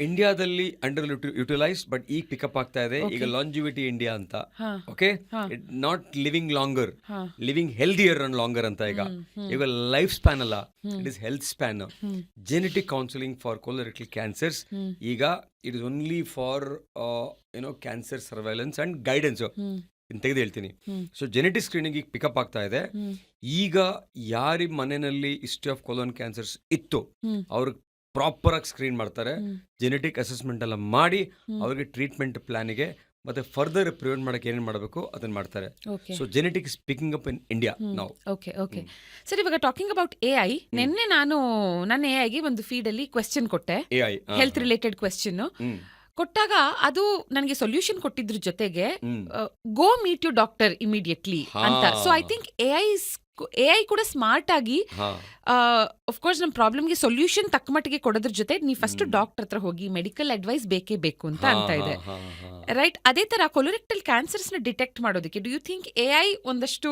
ಇಂಡಿಯಾದಲ್ಲಿ ಅಂಡರ್ ಯುಟಿಲೈಸ್ಡ್, ಬಟ್ ಈಗ ಪಿಕಪ್ ಆಗ್ತಾ ಇದೆ. ಈಗ ಲಾಂಜಿವಿಟಿ ಇಂಡಿಯಾ ಅಂತ, okay, not living longer, living healthier and longer ಅಂತ. ಈಗ ಲೈಫ್ ಸ್ಪ್ಯಾನ್ ಅಲ್ಲ, it is health span. Genetic counselling for colorectal cancers ಈಗ it is only for cancer surveillance and guidance ತೆಗೆದು ಹೇಳ್ತೀನಿ. ಸೊ ಜೆನೆಟಿಕ್ ಸ್ಕ್ರೀನಿಂಗ್ ಈಗ pickup ಆಗ್ತಾ ಇದೆ. ಈಗ ಯಾರಿ ಮನೆಯಲ್ಲಿ ಹಿಸ್ಟ್ರಿ ಆಫ್ ಕೊಲೋನ್ ಕ್ಯಾನ್ಸರ್ಸ್ ಇತ್ತು ಅವ್ರಿಗೆ ಪ್ರಾಪರ್ ಆಗಿ ಸ್ಕ್ರೀನ್ ಮಾಡ್ತಾರೆ, ಜೆನೆಟಿಕ್ ಅಸೆಸ್ಮೆಂಟ್ ಎಲ್ಲ ಮಾಡಿ ಅವ್ರಿಗೆ ಟ್ರೀಟ್ಮೆಂಟ್ ಪ್ಲಾನಿಗೆ ಮತ್ತೆ ಫರ್ದರ್ ಪ್ರಿವೆಂಟ್ ಮಾಡಕ್ಕೆ ಏನೇನು ಮಾಡಬೇಕು ಅದನ್ನ ಮಾಡ್ತಾರೆ. So genetics picking up in India ನಾವು. ಓಕೆ ಸರ್, ಇವಾಗ ಟಾಕಿಂಗ್ ಅಬೌಟ್ AI, ನಿನ್ನೆ ನಾನು ನನ್ನ AIಗೆ ಒಂದು ಫೀಡಲ್ಲಿ ಕ್ವೆಶ್ಚನ್ ಕೊಟ್ಟೆ, ಹೆಲ್ತ್ ರಿಲೇಟೆಡ್ ಕ್ವೆಶ್ಚನ್ ಕೊಟ್ಟಾಗ ಅದು ನನಗೆ ಸೊಲ್ಯೂಷನ್ ಕೊಟ್ಟಿದ್ರ ಜೊತೆಗೆ ಗೋ ಮೀಟ್ ಯು ಡಾಕ್ಟರ್ ಇಮಿಡಿಯೇಟ್ಲಿ ಅಂತ. ಸೊ ಐ ಥಿಂಕ್ AI ಕೂಡ ಸ್ಮಾರ್ಟ್ ಆಗಿ ಕೋರ್ಸ್ ನಮ್ಮ ಪ್ರಾಬ್ಲಮ್ಗೆ ಸೊಲ್ಯೂಷನ್ ತಕ್ಕ ಮಟ್ಟಿಗೆ ಕೊಡೋದ್ರ ಜೊತೆ ನೀವು ಫಸ್ಟ್ ಡಾಕ್ಟರ್ ಹತ್ರ ಹೋಗಿ ಮೆಡಿಕಲ್ ಅಡ್ವೈಸ್ ಬೇಕೇ ಬೇಕು ಅಂತ ಇದೆ, ರೈಟ್? ಅದೇ ತರ ಕೊಲೊರೆಕ್ಟಲ್ ಕ್ಯಾನ್ಸರ್ಸ್ ನ ಡಿಟೆಕ್ಟ್ ಮಾಡೋದಕ್ಕೆ ಡು ಯು ಥಿಂಕ್ AI ಒಂದಷ್ಟು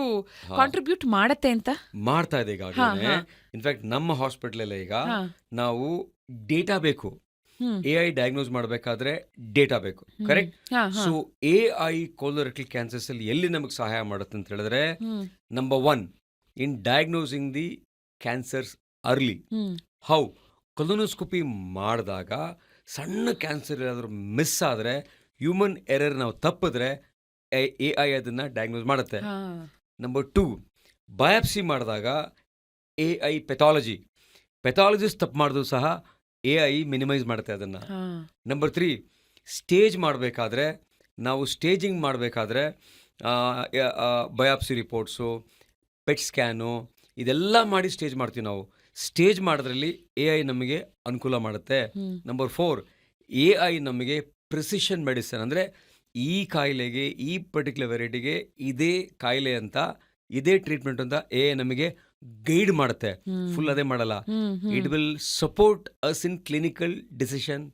ಕಾಂಟ್ರಿಬ್ಯೂಟ್ ಮಾಡತ್ತೆ ಅಂತ? ಮಾಡ್ತಾ ಇದೆ ಈಗಾಗಲೇ. ಇನ್ಫ್ಯಾಕ್ಟ್ ನಮ್ಮ ಹಾಸ್ಪಿಟಲ್ ಈಗ ನಾವು ಡೇಟಾ ಬೇಕು. AI ಡಯಾಗ್ನೋಸ್ ಮಾಡಬೇಕಾದ್ರೆ ಡೇಟಾ ಬೇಕು, correct? So AI colorectal cancers ಅಲ್ಲಿ ಎಲ್ಲಿ ನಮಗೆ ಸಹಾಯ ಮಾಡುತ್ತೆ ಅಂತ ಹೇಳಿದ್ರೆ, number 1 in diagnosing the cancers early. How? Colonoscopy ಮಾಡಿದಾಗ ಸಣ್ಣ ಕ್ಯಾನ್ಸರ್ ಏನಾದರೂ ಮಿಸ್ ಆದರೆ, ಹ್ಯೂಮನ್ ಎರರ್ ನಾವು ತಪ್ಪಿದ್ರೆ AI ಅದನ್ನ ಡಯಾಗ್ನೋಸ್ ಮಾಡುತ್ತೆ. ನಂಬರ್ 2 ಬಯಾಪ್ಸಿ ಮಾಡಿದಾಗ AI ಪೆಥಾಲಜಿಸ್ಟ್ ತಪ್ಪು ಮಾಡಿದ್ರು ಸಹ AI ಮಿನಿಮೈಸ್ ಮಾಡುತ್ತೆ ಅದನ್ನು. ನಂಬರ್ 3 ಸ್ಟೇಜ್ ಮಾಡಬೇಕಾದ್ರೆ, ನಾವು ಸ್ಟೇಜಿಂಗ್ ಮಾಡಬೇಕಾದ್ರೆ ಬಯಾಪ್ಸಿ ರಿಪೋರ್ಟ್ಸು, ಪೆಟ್ ಸ್ಕ್ಯಾನು ಇದೆಲ್ಲ ಮಾಡಿ ಸ್ಟೇಜ್ ಮಾಡ್ತೀವಿ ನಾವು. ಸ್ಟೇಜ್ ಮಾಡೋದ್ರಲ್ಲಿ AI ನಮಗೆ ಅನುಕೂಲ ಮಾಡುತ್ತೆ. ನಂಬರ್ 4 AI ನಮಗೆ ಪ್ರಿಸಿಷನ್ ಮೆಡಿಸಿನ್, ಅಂದರೆ ಈ ಕಾಯಿಲೆಗೆ, ಈ ಪರ್ಟಿಕ್ಯುಲರ್ ವೆರೈಟಿಗೆ ಇದೇ ಕಾಯಿಲೆ ಅಂತ, ಇದೇ ಟ್ರೀಟ್ಮೆಂಟ್ ಅಂತ AI ನಮಗೆ ಗೈಡ್ ಮಾಡುತ್ತೆ. ಫುಲ್ ಅದೇ ಮಾಡಲ್ಲ. It will support us in clinical decision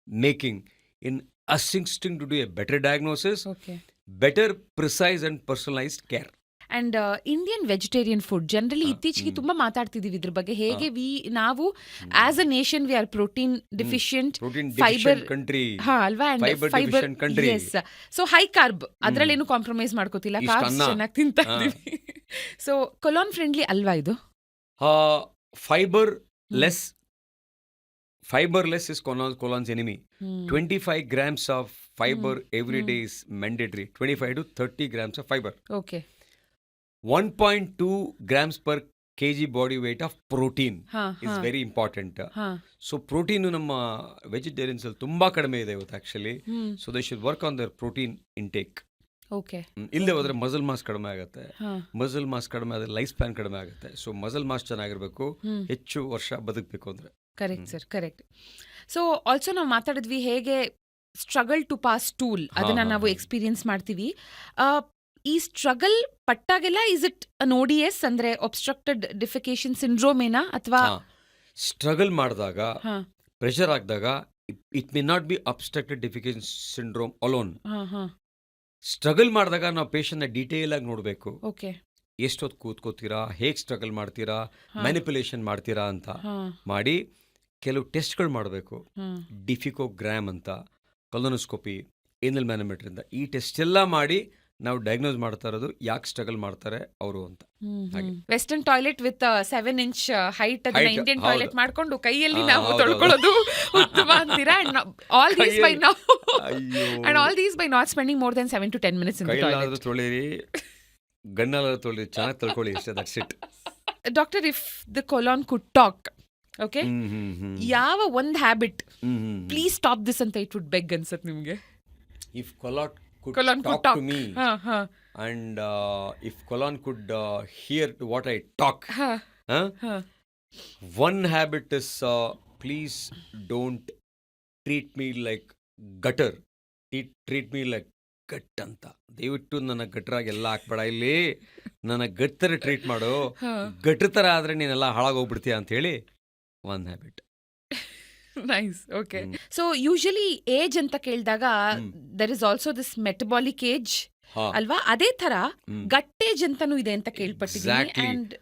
making, in assisting to do a better diagnosis, better precise and personalised care. And Indian vegetarian food generally ಇತ್ತೀಚೆಗೆ ತುಂಬಾ ಮಾತಾಡ್ತಿದೀವಿ ಇದ್ರ ಬಗ್ಗೆ. ಹೇಗೆ ನಾವು as a nation we are protein deficient, fibre ಅಲ್ವಾ, fibre, yes. So high carb, ಅದ್ರಲ್ಲೇನು compromise ಮಾಡ್ಕೋತಿಲ್ಲ, ಕಾರ್ಬ್ಸ್ ಚೆನ್ನಾಗಿ ತಿಂತಾ ಇದೀವಿ. ಸೊ ಕೊಲಾನ್ ಫ್ರೆಂಡ್ಲಿ ಅಲ್ವಾ ಇದು? Fiberless is colon's enemy. 25 grams of fiber every day is mandatory. 25 to 30 grams of fiber. Okay. 1.2 grams per kg body weight of protein is very important. So protein ನಮ್ಮ vegetarians ಅಲ್ಲಿ ತುಂಬಾ ಕಡಿಮೆ ಇದೆ ಇವತ್ತು actually. So they should work on there protein intake. ಇಲ್ಲದೆ ಹೋದ್ರೆ muscle mass ಕಡಿಮೆ ಆಗುತ್ತೆ. ಮಸಲ್ ಮಾಸ್ ಕಡಿಮೆ ಆದ್ರೆ ಲೈಫ್ ಸ್ಪ್ಯಾನ್ ಕಡಿಮೆ ಆಗುತ್ತೆ. ಸೊ ಮಸಲ್ ಮಾಸ್ ಚೆನ್ನಾಗಿರ್ಬೇಕು, ಹೆಚ್ಚು ವರ್ಷ ಬದುಕಬೇಕು ಅಂದ್ರೆ. Correct sir, correct. So also ನಾವು ಮಾತಾಡಿದ್ವಿ ಹೇಗೆ ಸ್ಟ್ರಗಲ್ ಟು ಪಾಸ್ ಟೂಲ್, ಅದನ್ನ ನಾವು ಎಕ್ಸ್ಪೀರಿಯನ್ಸ್ ಮಾಡ್ತೀವಿ. ಈ ಸ್ಟ್ರಗಲ್ ಪಟ್ಟಾಗೆಲ್ಲ ಇಸ್ ಇಟ್ ಅನ್ ODS ಅಂದ್ರೆ ಒಬ್ಸ್ಟ್ರಕ್ಟೆಡ್ ಡಿಫೆಕೇಶನ್ ಸಿಂಡ್ರೋಮ್ ಏನಾ, ಅಥವಾ ಸ್ಟ್ರಗಲ್ ಮಾಡಿದಾಗ, ಪ್ರೆಷರ್ ಆಗಿದಾಗ it may not be obstructed defecation syndrome alone. Struggle ಮಾಡಿದಾಗ ನಾವು ಪೇಷಂಟ್ ನ ಡೀಟೇಲ್ ಆಗಿ ನೋಡಬೇಕು. ಎಷ್ಟೊತ್ತು ಕೂತ್ಕೋತೀರಾ, ಹೇಗೆ ಸ್ಟ್ರಗಲ್ ಮಾಡ್ತೀರಾ, ಮ್ಯಾನಿಪುಲೇಷನ್ ಮಾಡ್ತೀರಾ ಅಂತ ಮಾಡಿ ಕೆಲವು ಟೆಸ್ಟ್ಗಳು ಮಾಡಬೇಕು. ಡಿಫಿಕೋಗ್ರಾಮ್ ಅಂತ, ಕೊಲೊನೋಸ್ಕೋಪಿ, ಏನಲ್ ಮ್ಯಾನೋಮೀಟರ್ ಅಂತ, ಈ ಟೆಸ್ಟ್ ಎಲ್ಲ ಮಾಡಿ ನಾವು ಡಯಾಗ್ನೋಸ್ ಮಾಡ್ತಾ ಇರೋದು ಯಾಕೆ ಸ್ಟ್ರಗಲ್ ಮಾಡ್ತಾರೆ ಅವರು ಅಂತ. Western toilet with 7 inch height ಅದನ್ನ ಇಂಡಿಯನ್ ಟಾಯ್ಲೆಟ್ ಮಾಡ್ಕೊಂಡು ಕೈಯಲ್ಲಿ ನಾವು ತೊಳ್ಕೊಳ್ಳೋದು ಉತ್ತಮ ಅಂತೀರಾ? All these by not spending more than 7 to 10 minutes in the toilet. ತೊಳಿರಿ, ಗಣ್ಣೆಲ್ಲ ತೊಳಿರಿ, ಚೆನ್ನಾಗಿ ತೊಳ್ಕೊಳ್ಳಿ, ಅಷ್ಟೇ, that's it. Doctor, if the colon could talk, okay, ಯಾವ ಒಂದು ಹ್ಯಾಬಿಟ್ ಪ್ಲೀಸ್ ಸ್ಟಾಪ್ ದಿಸ್ ಅಂತ ಇಟ್ ವುಡ್ ಬೆಗ್ ಅನ್ಸತ್ ನಿಮ್ಗೆ? If colon could talk to me, and if colon could hear to what I talk, one habit is please don't treat me like gutter, treat me like ಗಟ್ ಅಂತ. ದಯವಿಟ್ಟು ನನ್ನ ಗಟ್ರಾಗಿ ಎಲ್ಲ ಹಾಕ್ಬೇಡ, ಇಲ್ಲಿ ನನ್ನ ಗಟ್ ಥರ treat ಮಾಡು. ಗಟ್ರ ಥರ ಆದರೆ ನೀನೆಲ್ಲ ಹಾಳಾಗೋಗ್ಬಿಡ್ತೀಯ ಅಂತ ಹೇಳಿ one habit. Nice, okay. So usually age ಅಂತ ಕೇಳಿದಾಗ there is also this metabolic age ಅಲ್ವಾ? ಅದೇ ತರ ಗಟ್ ಏಜ್ ಅಂತಾನೂ ಇದೆ ಅಂತ ಕೇಳ್ಪಟ್ಟಿದ್ದೀನಿ. And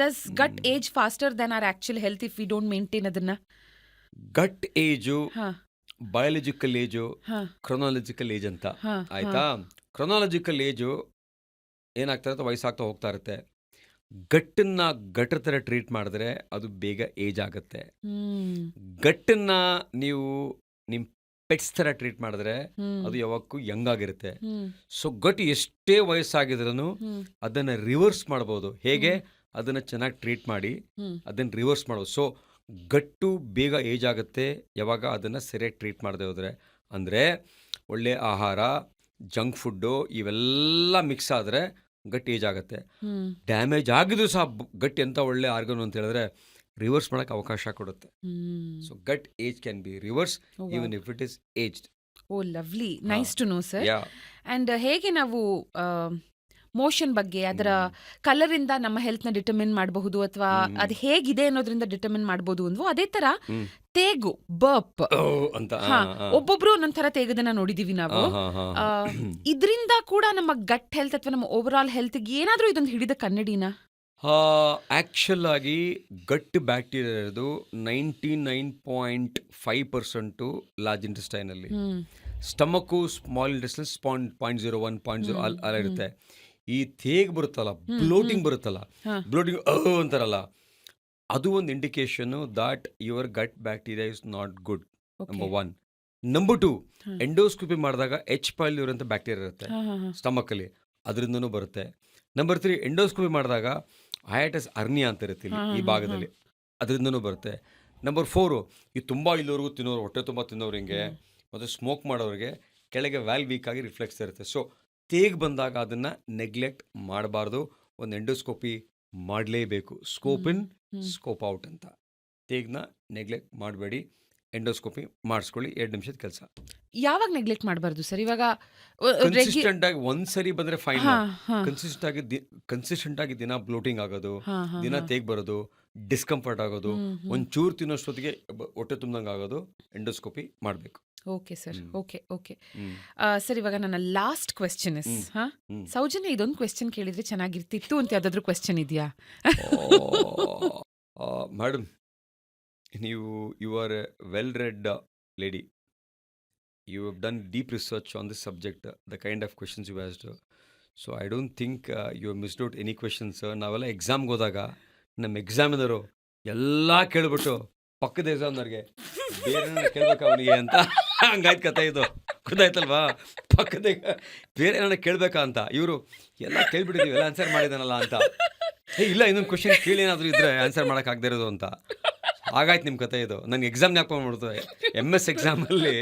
does gut age faster than our actual health if we don't maintain ಅದನ್ನ? Gut age, biological age, chronological age ಅಂತ, ಆಯ್ತಾ? ಕ್ರೊನಾಲಜಿಕಲ್ ಏಜು ಏನಾಗ್ತಾ ಇರುತ್ತೆ, ವಯಸ್ಸಾಗ್ತಾ ಹೋಗ್ತಾ ಇರುತ್ತೆ. ಗಟ್ಟನ್ನ ಗಟ್ರ ಥರ ಟ್ರೀಟ್ ಮಾಡಿದ್ರೆ ಅದು ಬೇಗ ಏಜ್ ಆಗುತ್ತೆ. ಗಟ್ಟನ್ನ ನೀವು ನಿಮ್ಮ ಪೆಟ್ಸ್ ಥರ ಟ್ರೀಟ್ ಮಾಡಿದ್ರೆ ಅದು ಯಾವಾಗೂ ಯಂಗ್ ಆಗಿರುತ್ತೆ. ಸೊ ಗಟ್ ಎಷ್ಟೇ ವಯಸ್ಸಾಗಿದ್ರೂ ಅದನ್ನ ರಿವರ್ಸ್ ಮಾಡ್ಬೋದು. ಹೇಗೆ? ಅದನ್ನ ಚೆನ್ನಾಗಿ ಟ್ರೀಟ್ ಮಾಡಿ ಅದನ್ನ ರಿವರ್ಸ್ ಮಾಡ್ಬೋದು. ಸೊ ಗಟ್ಟು ಬೇಗ ಏಜ್ ಆಗುತ್ತೆ ಯಾವಾಗ ಅದನ್ನ ಸರಿಯಾಗಿ ಟ್ರೀಟ್ ಮಾಡದೆ ಹೋದ್ರೆ. ಅಂದರೆ ಒಳ್ಳೆ ಆಹಾರ, ಜಂಕ್ ಫುಡ್ಡು ಇವೆಲ್ಲ ಮಿಕ್ಸ್ ಆದರೆ ಗಟ್ ಏಜ್ ಆಗುತ್ತೆ. ಡ್ಯಾಮೇಜ್ ಆಗಿದ್ರು ಸಹ ಗಟ್ ಎಂಥ ಒಳ್ಳೆ ಆರ್ಗನ್ ಅಂತ ಹೇಳಿದ್ರೆ ರಿವರ್ಸ್ ಮಾಡೋಕ್ಕೆ ಅವಕಾಶ ಕೊಡುತ್ತೆ. So gut age can be reverse even if it is aged. Oh lovely, nice to know sir. And ಹೇಗೆ ನಾವು ಮೋಷನ್ ಬಗ್ಗೆ ಅದರ ಕಲರಿಂದ ನಮ್ಮ ಹೆಲ್ತ್ನ ಡಿಟರ್ಮಿನ್ ಮಾಡಬಹುದು ಅಥವಾ ಅದು ಹೇಗಿದೆ ಅನ್ನೋದ್ರಿಂದ ಡಿಟರ್ಮಿನ್ ಮಾಡಬಹುದು ಅಂದ್ವು, ಅದೇ ತರ ತೇಗು ಬರ್ಪ್ ಅಂತ ಒಬ್ಬೊಬ್ರು ಒಂದೊಂಥರ ತೇಗದನ್ನ ನೋಡಿದೀವಿ ನಾವು. ಇದರಿಂದ ಕೂಡ ನಮ್ಮ ಗಟ್ ಹೆಲ್ತ್ ಅಥವಾ ನಮ್ಮ ಓವರ್ ಆಲ್ ಹೆಲ್ತ್ಗೆ ಏನಾದ್ರೂ ಇದೊಂದು ಹಿಡಿದ ಕನ್ನಡಿನ? ಆ್ಯಕ್ಚುಲ್ ಆಗಿ ಗಟ್ ಬ್ಯಾಕ್ಟೀರಿಯಾ ಇರೋದು 99.5% ಲಾರ್ಜ್ ಇಂಟೆಸ್ಟೈನಲ್ಲಿ. ಸ್ಟಮಕ್ಕು ಸ್ಮಾಲ್ ಇಂಟೆಸ್ಟೈನ್ 0.01 ಅಲ್ಲ ಇರುತ್ತೆ. ಈ ತೇಗ್ ಬರುತ್ತಲ್ಲ, ಬ್ಲೋಟಿಂಗ್ ಬರುತ್ತಲ್ಲ, ಬ್ಲೋಟಿಂಗ್ ಅಂತಾರಲ್ಲ, ಅದು ಒಂದು indication that your gut bacteria is not good. Number 1. Number 2, endoscopy ಮಾಡಿದಾಗ H. pylori ಅಂತ ಬ್ಯಾಕ್ಟೀರಿಯಾ ಇರುತ್ತೆ ಸ್ಟಮಕ್ಕಲ್ಲಿ, ಅದರಿಂದನೂ ಬರುತ್ತೆ. ನಂಬರ್ 3, ಎಂಡೋಸ್ಕೋಪಿ ಮಾಡಿದಾಗ ಹಯಾಟಸ್ ಅರ್ನಿಯಾ ಅಂತ ಇರುತ್ತೆ ಈ ಭಾಗದಲ್ಲಿ, ಅದರಿಂದನೂ ಬರುತ್ತೆ. ನಂಬರ್ 4, ಈ ತುಂಬ ಇಲ್ಲೋರ್ಗೂ ತಿನ್ನೋರು, ಹೊಟ್ಟೆ ತುಂಬ ತಿನ್ನೋರು ಹಿಂಗೆ ಮತ್ತು ಸ್ಮೋಕ್ ಮಾಡೋರಿಗೆ ಕೆಳಗೆ ವ್ಯಾಲ್ ವೀಕ್ ಆಗಿ ರಿಫ್ಲೆಕ್ಸ್ ಇರುತ್ತೆ. ಸೊ ತೇಗ್ ಬಂದಾಗ ಅದನ್ನು ನೆಗ್ಲೆಕ್ಟ್ ಮಾಡಬಾರ್ದು, ಒಂದು ಎಂಡೋಸ್ಕೋಪಿ ಮಾಡಲೇಬೇಕು. ಸ್ಕೋಪ್ ಇನ್ ಸ್ಕೋಪ್ ಔಟ್ ಅಂತ. ತೇಗ್ನ ನೆಗ್ಲೆಕ್ಟ್ ಮಾಡಬೇಡಿ, ಎಂಡೋಸ್ಕೋಪಿ ಮಾಡಿಸ್ಕೊಳ್ಳಿ, 2 ನಿಮಿಷದ ಕೆಲಸ. ಯಾವಾಗ ನೆಗ್ಲೆಕ್ಟ್ ಮಾಡಬಾರ್ದು ಸರ್? ಇವಾಗ ಕನ್ಸಿಸ್ಟೆಂಟ್ ಆಗಿ ಒಂದ್ಸರಿ ಬಂದರೆ ಫೈನ್. ಕನ್ಸಿಸ್ಟೆಂಟ್ ಆಗಿ ದಿನ ಬ್ಲೋಟಿಂಗ್ ಆಗೋದು, ದಿನ ತೇಗ್ ಬರೋದು, ಡಿಸ್ಕಂಫರ್ಟ್ ಆಗೋದು, ಒಂಚೂರು ತಿನ್ನೋಷ್ಟೊತ್ತಿಗೆ ಹೊಟ್ಟೆ ತುಂಬ್ದಂಗೆ ಆಗೋದು, ಎಂಡೋಸ್ಕೋಪಿ ಮಾಡಬೇಕು. Okay sir, okay okay sir. ಇವಾಗ ನನ್ನ ಲಾಸ್ಟ್ ಕ್ವೆಶ್ಚನ್ ಇಸ್, ಸೌಜನ್ಯ ಇದೊಂದು ಕ್ವೆಶ್ಚನ್ ಕೇಳಿದ್ರೆ ಚೆನ್ನಾಗಿರ್ತಿತ್ತು ಅಂತ ಯಾವ್ದಾದ್ರು ಕ್ವೆಶ್ಚನ್ ಇದೆಯಾ? Madam, you are a well-read lady. You have done deep research on this subject, the kind of questions you asked. So I don't think you have missed out any questions. ನಾವೆಲ್ಲ ಎಕ್ಸಾಮ್ಗೆ ಹೋದಾಗ ನಮ್ಮ examiner ಎಲ್ಲ ಕೇಳ್ಬಿಟ್ಟು ಪಕ್ಕದ ಎಕ್ಸಾಮ್ನವ್ರಿಗೆ ಬೇರೆ ಕೇಳ್ಬೇಕು ಅವನಿಗೆ ಅಂತ ಹಂಗಾಯ್ತು ಕತೆ. ಇದು ಗೊತ್ತಾಯ್ತಲ್ವಾ? ಪಕ್ಕದ ಬೇರೆ ಏನಾರ ಕೇಳಬೇಕಾ ಅಂತ ಇವರು ಎಲ್ಲ ಕೇಳ್ಬಿಟ್ಟಿದ್ದೀವಿ, ಎಲ್ಲ ಆನ್ಸರ್ ಮಾಡಿದಾನಲ್ಲ ಅಂತ. ಇಲ್ಲ, ಇನ್ನೊಂದು ಕ್ವಶನ್ ಕೇಳಿ ಏನಾದರೂ ಇದ್ರೆ ಆನ್ಸರ್ ಮಾಡೋಕ್ಕಾಗದೇ ಇರೋದು ಅಂತ. ಹಾಗಾಯ್ತು ನಿಮ್ಮ ಕತೆ ಇದು. ನನಗೆ ಎಕ್ಸಾಮ್ ಜ್ಞಾಪಕ ಮಾಡ್ತದೆ. MS ಎಕ್ಸಾಮಲ್ಲಿ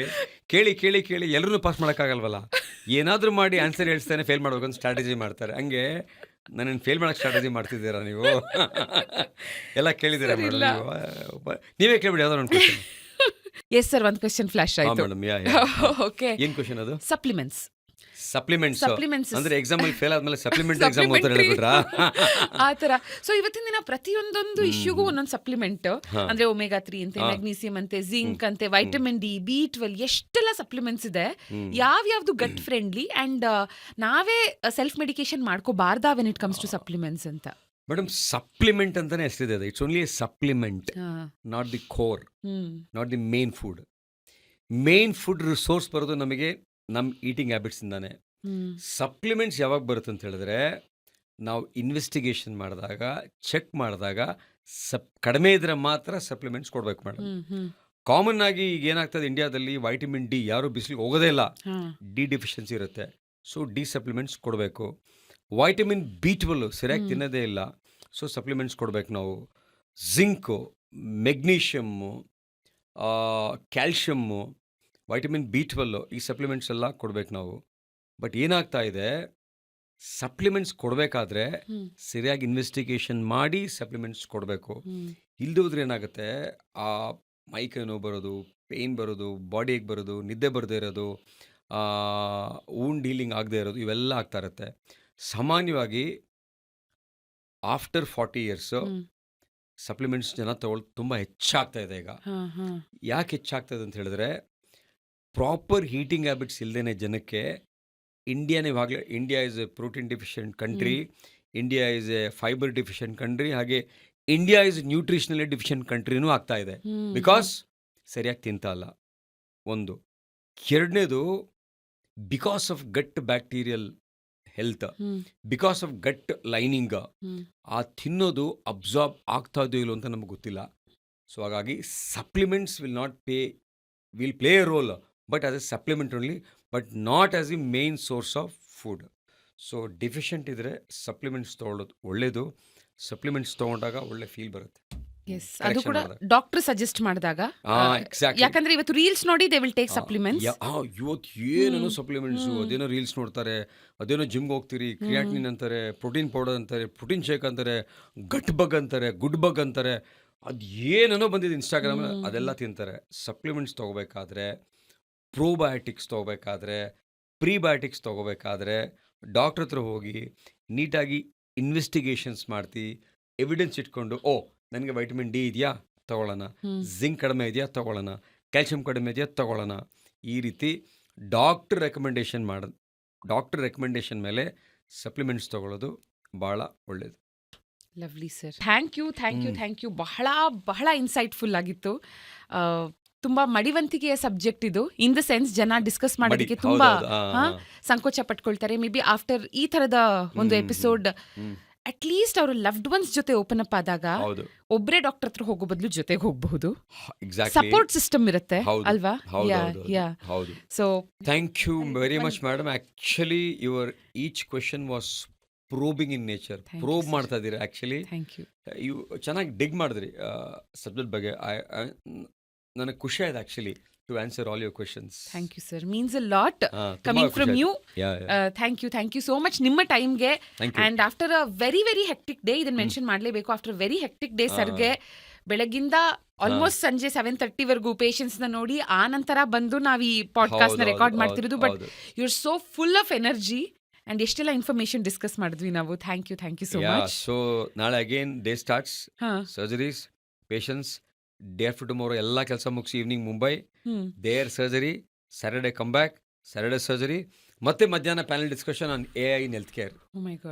ಕೇಳಿ ಕೇಳಿ ಕೇಳಿ ಎಲ್ಲರೂ ಪಾಸ್ ಮಾಡೋಕ್ಕಾಗಲ್ವಲ್ಲ, ಏನಾದರೂ ಮಾಡಿ ಆನ್ಸರ್ ಹೇಳ್ತಾನೆ ಫೇಲ್ ಮಾಡ್ಬೇಕು ಅಂತ ಸ್ಟ್ರಾಟಜಿ ಮಾಡ್ತಾರೆ. ಹಂಗೆ ನನ್ನನ್ನು ಫೇಲ್ ಮಾಡೋಕ್ಕೆ ಸ್ಟ್ರಾಟಜಿ ಮಾಡ್ತಿದ್ದೀರಾ ನೀವು? ಎಲ್ಲ ಕೇಳಿದ್ದೀರಾ ಮೇಡಮ್? ನೀವೇ ಕೇಳ್ಬಿಡಿ ಯಾವ್ದಾರು ಒಂದು ಕ್ವಶನ್. ಎಸ್ ಸರ್, ಒಂದು ಕ್ವಶನ್ ಫ್ಲಾಶ್ ಆಯಿತು. ಓಕೆ, ಏನು ಕ್ವಶನ್ ಅದು? ಸಪ್ಲಿಮೆಂಟ್ಸ್ ಅಂದ್ರೆ ಎಕ್ಸಾಮ್ ಅಲ್ಲಿ ಫೇಲ್ ಆದ್ಮೇಲೆ ಸಪ್ಲಿಮೆಂಟ್ ಎಕ್ಸಾಮ್ ಓದ್ತಾರೆ ಹೇಳ್ಬಿಟ್ರಾ ಆ ತರ. ಸೊ ಇವತ್ತಿನ ದಿನ ಪ್ರತಿಯೊಂದೊಂದು ಇಶ್ಯೂಗೂ ಒಂದೊಂದು ಸಪ್ಲಿಮೆಂಟ್, ಅಂದ್ರೆ ಒಮೆಗಾ 3 ಅಂತೆ, ಮ್ಯಾಗ್ನೀಸಿಯಂ ಅಂತೆ, ಜಿಂಕ್ ಅಂತೆ, ವೈಟಮಿನ್ ಡಿ, B12 ಎಷ್ಟೆಲ್ಲ ಸಪ್ಲಿಮೆಂಟ್ಸ್ ಇದೆ. ಯಾವ್ಯಾವ್ದು ಗಟ್ ಫ್ರೆಂಡ್ಲಿ ಅಂಡ್ ನಾವೇ ಸೆಲ್ಫ್ ಮೆಡಿಕೇಶನ್ ಮಾಡ್ಕೋಬಾರ್ದಾ when it comes to supplements ಅಂತ? ಮೇಡಮ್, ಸಪ್ಲಿಮೆಂಟ್ ಅಂತಾನೆ ಹೆಸರಿದೆ. It's only a supplement, not the core, not the main food. Main food resource ಬರೋದು ನಮಗೆ ನಮ್ಮ ಈಟಿಂಗ್ ಹ್ಯಾಬಿಟ್ಸಿಂದಾನೆ. ಸಪ್ಲಿಮೆಂಟ್ಸ್ ಯಾವಾಗ ಬರುತ್ತೆ ಅಂತ ಹೇಳಿದ್ರೆ, ನಾವು ಇನ್ವೆಸ್ಟಿಗೇಷನ್ ಮಾಡಿದಾಗ, ಚೆಕ್ ಮಾಡಿದಾಗ ಕಡಿಮೆ ಇದ್ರೆ ಮಾತ್ರ ಸಪ್ಲಿಮೆಂಟ್ಸ್ ಕೊಡ್ಬೇಕು ಮೇಡಮ್. ಕಾಮನ್ ಆಗಿ ಈಗ ಏನಾಗ್ತದೆ ಇಂಡಿಯಾದಲ್ಲಿ, ವೈಟಮಿನ್ ಡಿ ಯಾರು ಬಿಸಿಲಿಗೆ ಹೋಗೋದೇ ಇಲ್ಲ, ಡಿ ಡೆಫಿಷಿಯನ್ಸಿ ಇರುತ್ತೆ. ಸೊ ಡಿ ಸಪ್ಲಿಮೆಂಟ್ಸ್ ಕೊಡಬೇಕು. ವೈಟಮಿನ್ B12 ಸರಿಯಾಗಿ ತಿನ್ನೋದೇ ಇಲ್ಲ, ಸೊ ಸಪ್ಲಿಮೆಂಟ್ಸ್ ಕೊಡಬೇಕು ನಾವು. Zinc, magnesium, calcium, vitamin B12 ಈ ಸಪ್ಲಿಮೆಂಟ್ಸ್ ಎಲ್ಲ ಕೊಡಬೇಕು ನಾವು. ಬಟ್ ಏನಾಗ್ತಾ ಇದೆ, ಸಪ್ಲಿಮೆಂಟ್ಸ್ ಕೊಡಬೇಕಾದ್ರೆ ಸರಿಯಾಗಿ ಇನ್ವೆಸ್ಟಿಗೇಷನ್ ಮಾಡಿ ಸಪ್ಲಿಮೆಂಟ್ಸ್ ಕೊಡಬೇಕು. ಇಲ್ದೋದ್ರೆ ಏನಾಗುತ್ತೆ, ಆ ಮೈಕೈ ನೋವು ಬರೋದು, ಪೇಯ್ನ್ ಬರೋದು, ಬಾಡಿ ಏಕ್ ಬರೋದು, ನಿದ್ದೆ ಬರದೇ ಇರೋದು, ವೂಂಡ್ ಹೀಲಿಂಗ್ ಆಗದೆ ಇರೋದು, ಇವೆಲ್ಲ ಆಗ್ತಾ ಇರುತ್ತೆ. ಸಾಮಾನ್ಯವಾಗಿ ಆಫ್ಟರ್ 40 years ಸಪ್ಲಿಮೆಂಟ್ಸ್ ಜನ ತಗೊಳ್ಳೋದು ತುಂಬ ಹೆಚ್ಚಾಗ್ತಾ ಇದೆ ಈಗ. ಯಾಕೆ ಹೆಚ್ಚಾಗ್ತಾ ಇದೆ ಅಂತ ಹೇಳಿದ್ರೆ, ಪ್ರಾಪರ್ ಹೀಟಿಂಗ್ ಹ್ಯಾಬಿಟ್ಸ್ ಇಲ್ಲದೇ ಜನಕ್ಕೆ India is a protein deficient country, India is a fibre deficient country, ಹಾಗೆ ಇಂಡಿಯಾ ಇಸ್ ನ್ಯೂಟ್ರಿಷನಲಿ ಡಿಫಿಷಿಯೆಂಟ್ ಕಂಟ್ರಿನೂ ಆಗ್ತಾ ಇದೆ. ಬಿಕಾಸ್ ಸರಿಯಾಗಿ ತಿಂತಾ ಇಲ್ಲ ಒಂದು. ಎರಡನೇದು, because of gut bacterial health, because of gut lining, ಆ ತಿನ್ನೋದು ಅಬ್ಸಾರ್ಬ್ ಆಗ್ತಾ ಇದೆಯೋ ಇಲ್ಲೋ ಅಂತ ನಮಗೆ ಗೊತ್ತಿಲ್ಲ. ಸೊ ಹಾಗಾಗಿ supplements will play a role, but as A supplement only, but not as A main source of food. So deficient ಇದ್ದರೆ ಸಪ್ಲಿಮೆಂಟ್ಸ್ ತೊಗೊಳ್ಳೋದು ಒಳ್ಳೆಯದು. ಸಪ್ಲಿಮೆಂಟ್ಸ್ ತೊಗೊಂಡಾಗ ಒಳ್ಳೆ ಫೀಲ್ ಬರುತ್ತೆ. ಎಸ್ ಅದು ಕೂಡ ಡಾಕ್ಟರ್ ಸಜೆಸ್ಟ್ ಮಾಡಿದಾಗ ಎಕ್ಸಾಕ್ಟ್ಲಿ. ಯಾಕಂದ್ರೆ ಇವತ್ತು ರೀಲ್ಸ್ ನೋಡಿ ದೇ ವಿಲ್ ಟೇಕ್ ಸಪ್ಲಿಮೆಂಟ್ಸ್. ಇವತ್ತು ಏನೇನೋ ಸಪ್ಲಿಮೆಂಟ್ಸ್, ಅದೇನೋ ರೀಲ್ಸ್ ನೋಡ್ತಾರೆ, ಅದೇನೋ ಜಿಮ್ಗೆ ಹೋಗ್ತೀರಿ, ಕ್ರಿಯಾಟಿನಿನ್ ಅಂತಾರೆ, ಪ್ರೋಟೀನ್ ಪೌಡರ್ ಅಂತಾರೆ, ಪ್ರೋಟೀನ್ ಶೇಕ್ ಅಂತಾರೆ, ಗಟ್ ಬಗ್ ಅಂತಾರೆ, ಗುಡ್ ಬಗ್ ಅಂತಾರೆ, ಅದು ಏನೇನೋ ಬಂದಿದೆ ಇನ್ಸ್ಟಾಗ್ರಾಮ್, ಅದೆಲ್ಲ ತಿಂತಾರೆ. ಸಪ್ಲಿಮೆಂಟ್ಸ್ ತೊಗೋಬೇಕಾದ್ರೆ, ಪ್ರೋಬಯೋಟಿಕ್ಸ್ ತೊಗೋಬೇಕಾದ್ರೆ, ಪ್ರೀಬಯೋಟಿಕ್ಸ್ ತೊಗೋಬೇಕಾದ್ರೆ ಡಾಕ್ಟ್ರ್ ಹತ್ರ ಹೋಗಿ ನೀಟಾಗಿ ಇನ್ವೆಸ್ಟಿಗೇಷನ್ಸ್ ಮಾಡ್ತಿ, ಎವಿಡೆನ್ಸ್ ಇಟ್ಕೊಂಡು, ಓ ನನಗೆ ವೈಟಮಿನ್ ಡಿ ಇದೆಯಾ ತಗೊಳ್ಳೋಣ, ಜಿಂಕ್ ಕಡಿಮೆ ಇದೆಯಾ ತಗೊಳ್ಳೋಣ, ಕ್ಯಾಲ್ಶಿಯಂ ಕಡಿಮೆ ಇದೆಯಾ ತಗೊಳ್ಳೋಣ, ಈ ರೀತಿ ಡಾಕ್ಟ್ರ್ ರೆಕಮೆಂಡೇಶನ್ ಮೇಲೆ ಸಪ್ಲಿಮೆಂಟ್ಸ್ ತಗೊಳ್ಳೋದು ಭಾಳ ಒಳ್ಳೆಯದು. Lovely sir, thank you. ಬಹಳ ಬಹಳ ಇನ್ಸೈಟ್ಫುಲ್ ಆಗಿತ್ತು. ತುಂಬಾ ಮಡಿವಂತಿಕೆಯ ಸಬ್ಜೆಕ್ಟ್ ಇದು. ಇನ್ ದ ಸೆನ್ಸ್ ಜನ ಡಿಸ್ಕಸ್ ಮಾಡೋದಕ್ಕೆ ತುಂಬಾ ಸಂಕೋಚ ಪಟ್ಕೊಳ್ತಾರೆ. ಮೇ ಬಿ ಆಫ್ಟರ್ ಈ ತರದ ಒಂದು ಎಪಿಸೋಡ್ ಅಟ್ ಲೀಸ್ಟ್ ಅವರು ಲವ್ಡ್ ಒನ್ಸ್ ಜೊತೆ ಓಪನ್ ಅಪ್ ಆದಾಗ ಒಬ್ಬರೇ ಡಾಕ್ಟರ್ ಹತ್ರ ಹೋಗೋ ಬದಲು ಜೊತೆಗೆ ಹೋಗಬಹುದು. ಸಪೋರ್ಟ್ ಸಿಸ್ಟಮ್ ಇರುತ್ತೆ ಅಲ್ವಾ? So thank you very much madam. Actually your each question was probing in nature. Probe ಮಾಡ್ತಾ ಇದ್ದೀರಿ ಆಕ್ಚುಲಿ. ಯು ಚೆನ್ನಾಗಿ ಡಿಗ್ ಮಾಡಿದ್ರಿ ಸಬ್ಜೆಕ್ಟ್ ಬಗ್ಗೆ. ನನಗೆ ಖುಷಿ ಆಯ್ತು actually to answer all your questions. Thank you sir, means a lot coming from you. Thank you so much ನಿಮ್ಮ ಟೈಮ್ಗೆ. And after a very very hectic day, ಇದನ್ನ ಮೆನ್ಷನ್ ಮಾಡಲೇಬೇಕು, ಆಫ್ಟರ್ ವೆರಿ ಹೆಕ್ಟಿಕ್ ಡೇ ಸರ್ಗೆ ಬೆಳಗಿಂದ almost ಸಂಜೆ 7:30 ವರೆಗೂ patience ನ ನೋಡಿ ಆ ನಂತರ ಬಂದು ನಾವು ಈ ಪಾಡ್ಕಾಸ್ಟ್ ನ ರೆಕಾರ್ಡ್ ಮಾಡ್ತಿರೋದು. But you are so full of energy and ಎಷ್ಟೆಲ್ಲ ಇನ್ಫಾರ್ಮೇಶನ್ ಡಿಸ್ಕಸ್ ಮಾಡಿದ್ವಿ ನಾವು. Thank you so much. So ನಾಳೆ again day starts, surgeries, patients, day after tomorrow ಎಲ್ಲ ಕೆಲಸ ಮುಗಿಸಿ evening Mumbai, there surgery, Saturday come back, Saturday surgery, ಮತ್ತೆ ಮಧ್ಯಾಹ್ನ panel discussion on AI in health care.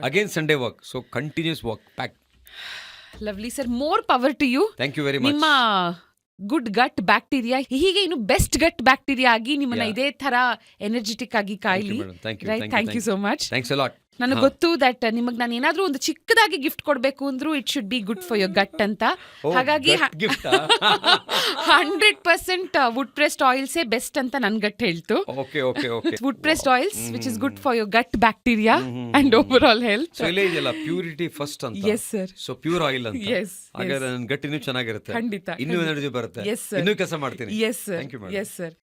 Again Sunday work. So continues work pack. Lovely sir, more power to you. Thank you very much. ನಿಮ್ಮ good ಗಟ್ bacteria ಹೀಗೆ ಇನ್ನು best ಗಟ್ bacteria ಆಗಿ ನಿಮ್ಮನ್ನ ಇದೇ ತರ energetic ಆಗಿ ಕಾಯ್ಲಿ. Thank you so much. Thanks a lot. ನನಗೆ ಗೊತ್ತು ದಟ್ ನಿಮಗೆ ನಾನು ಏನಾದ್ರೂ ಒಂದು ಚಿಕ್ಕದಾಗಿ ಗಿಫ್ಟ್ ಕೊಡಬೇಕು ಅಂದ್ರೂ it should be good for your gut ಅಂತ. ಹಾಗಾಗಿ 100% ವುಡ್ ಪ್ರೆಸ್ಡ್ ಆಯಿಲ್ಸೇ ಬೆಸ್ಟ್ ಅಂತ ನನ್ ಗಟ್ ಹೇಳ್ತು. Wood pressed oils which is good for your gut bacteria and overall health. So ಇಲ್ಲೇ ಇದೆಯಲ್ಲ ಪ್ಯೂರಿಟಿ ಫಸ್ಟ್ ಅಂತ. Yes sir. So pure oil ಅಂತ. ಹಾಗಾದ್ರೆ ನನ್ನ ಗಟ್ ಇನ್ನೂ ಚೆನ್ನಾಗಿರುತ್ತೆ, ಖಂಡಿತ ಇನ್ನೂ ಎನರ್ಜಿ ಬರುತ್ತೆ, ಇನ್ನೂ ಕೆಲಸ ಮಾಡ್ತೀನಿ. Yes sir.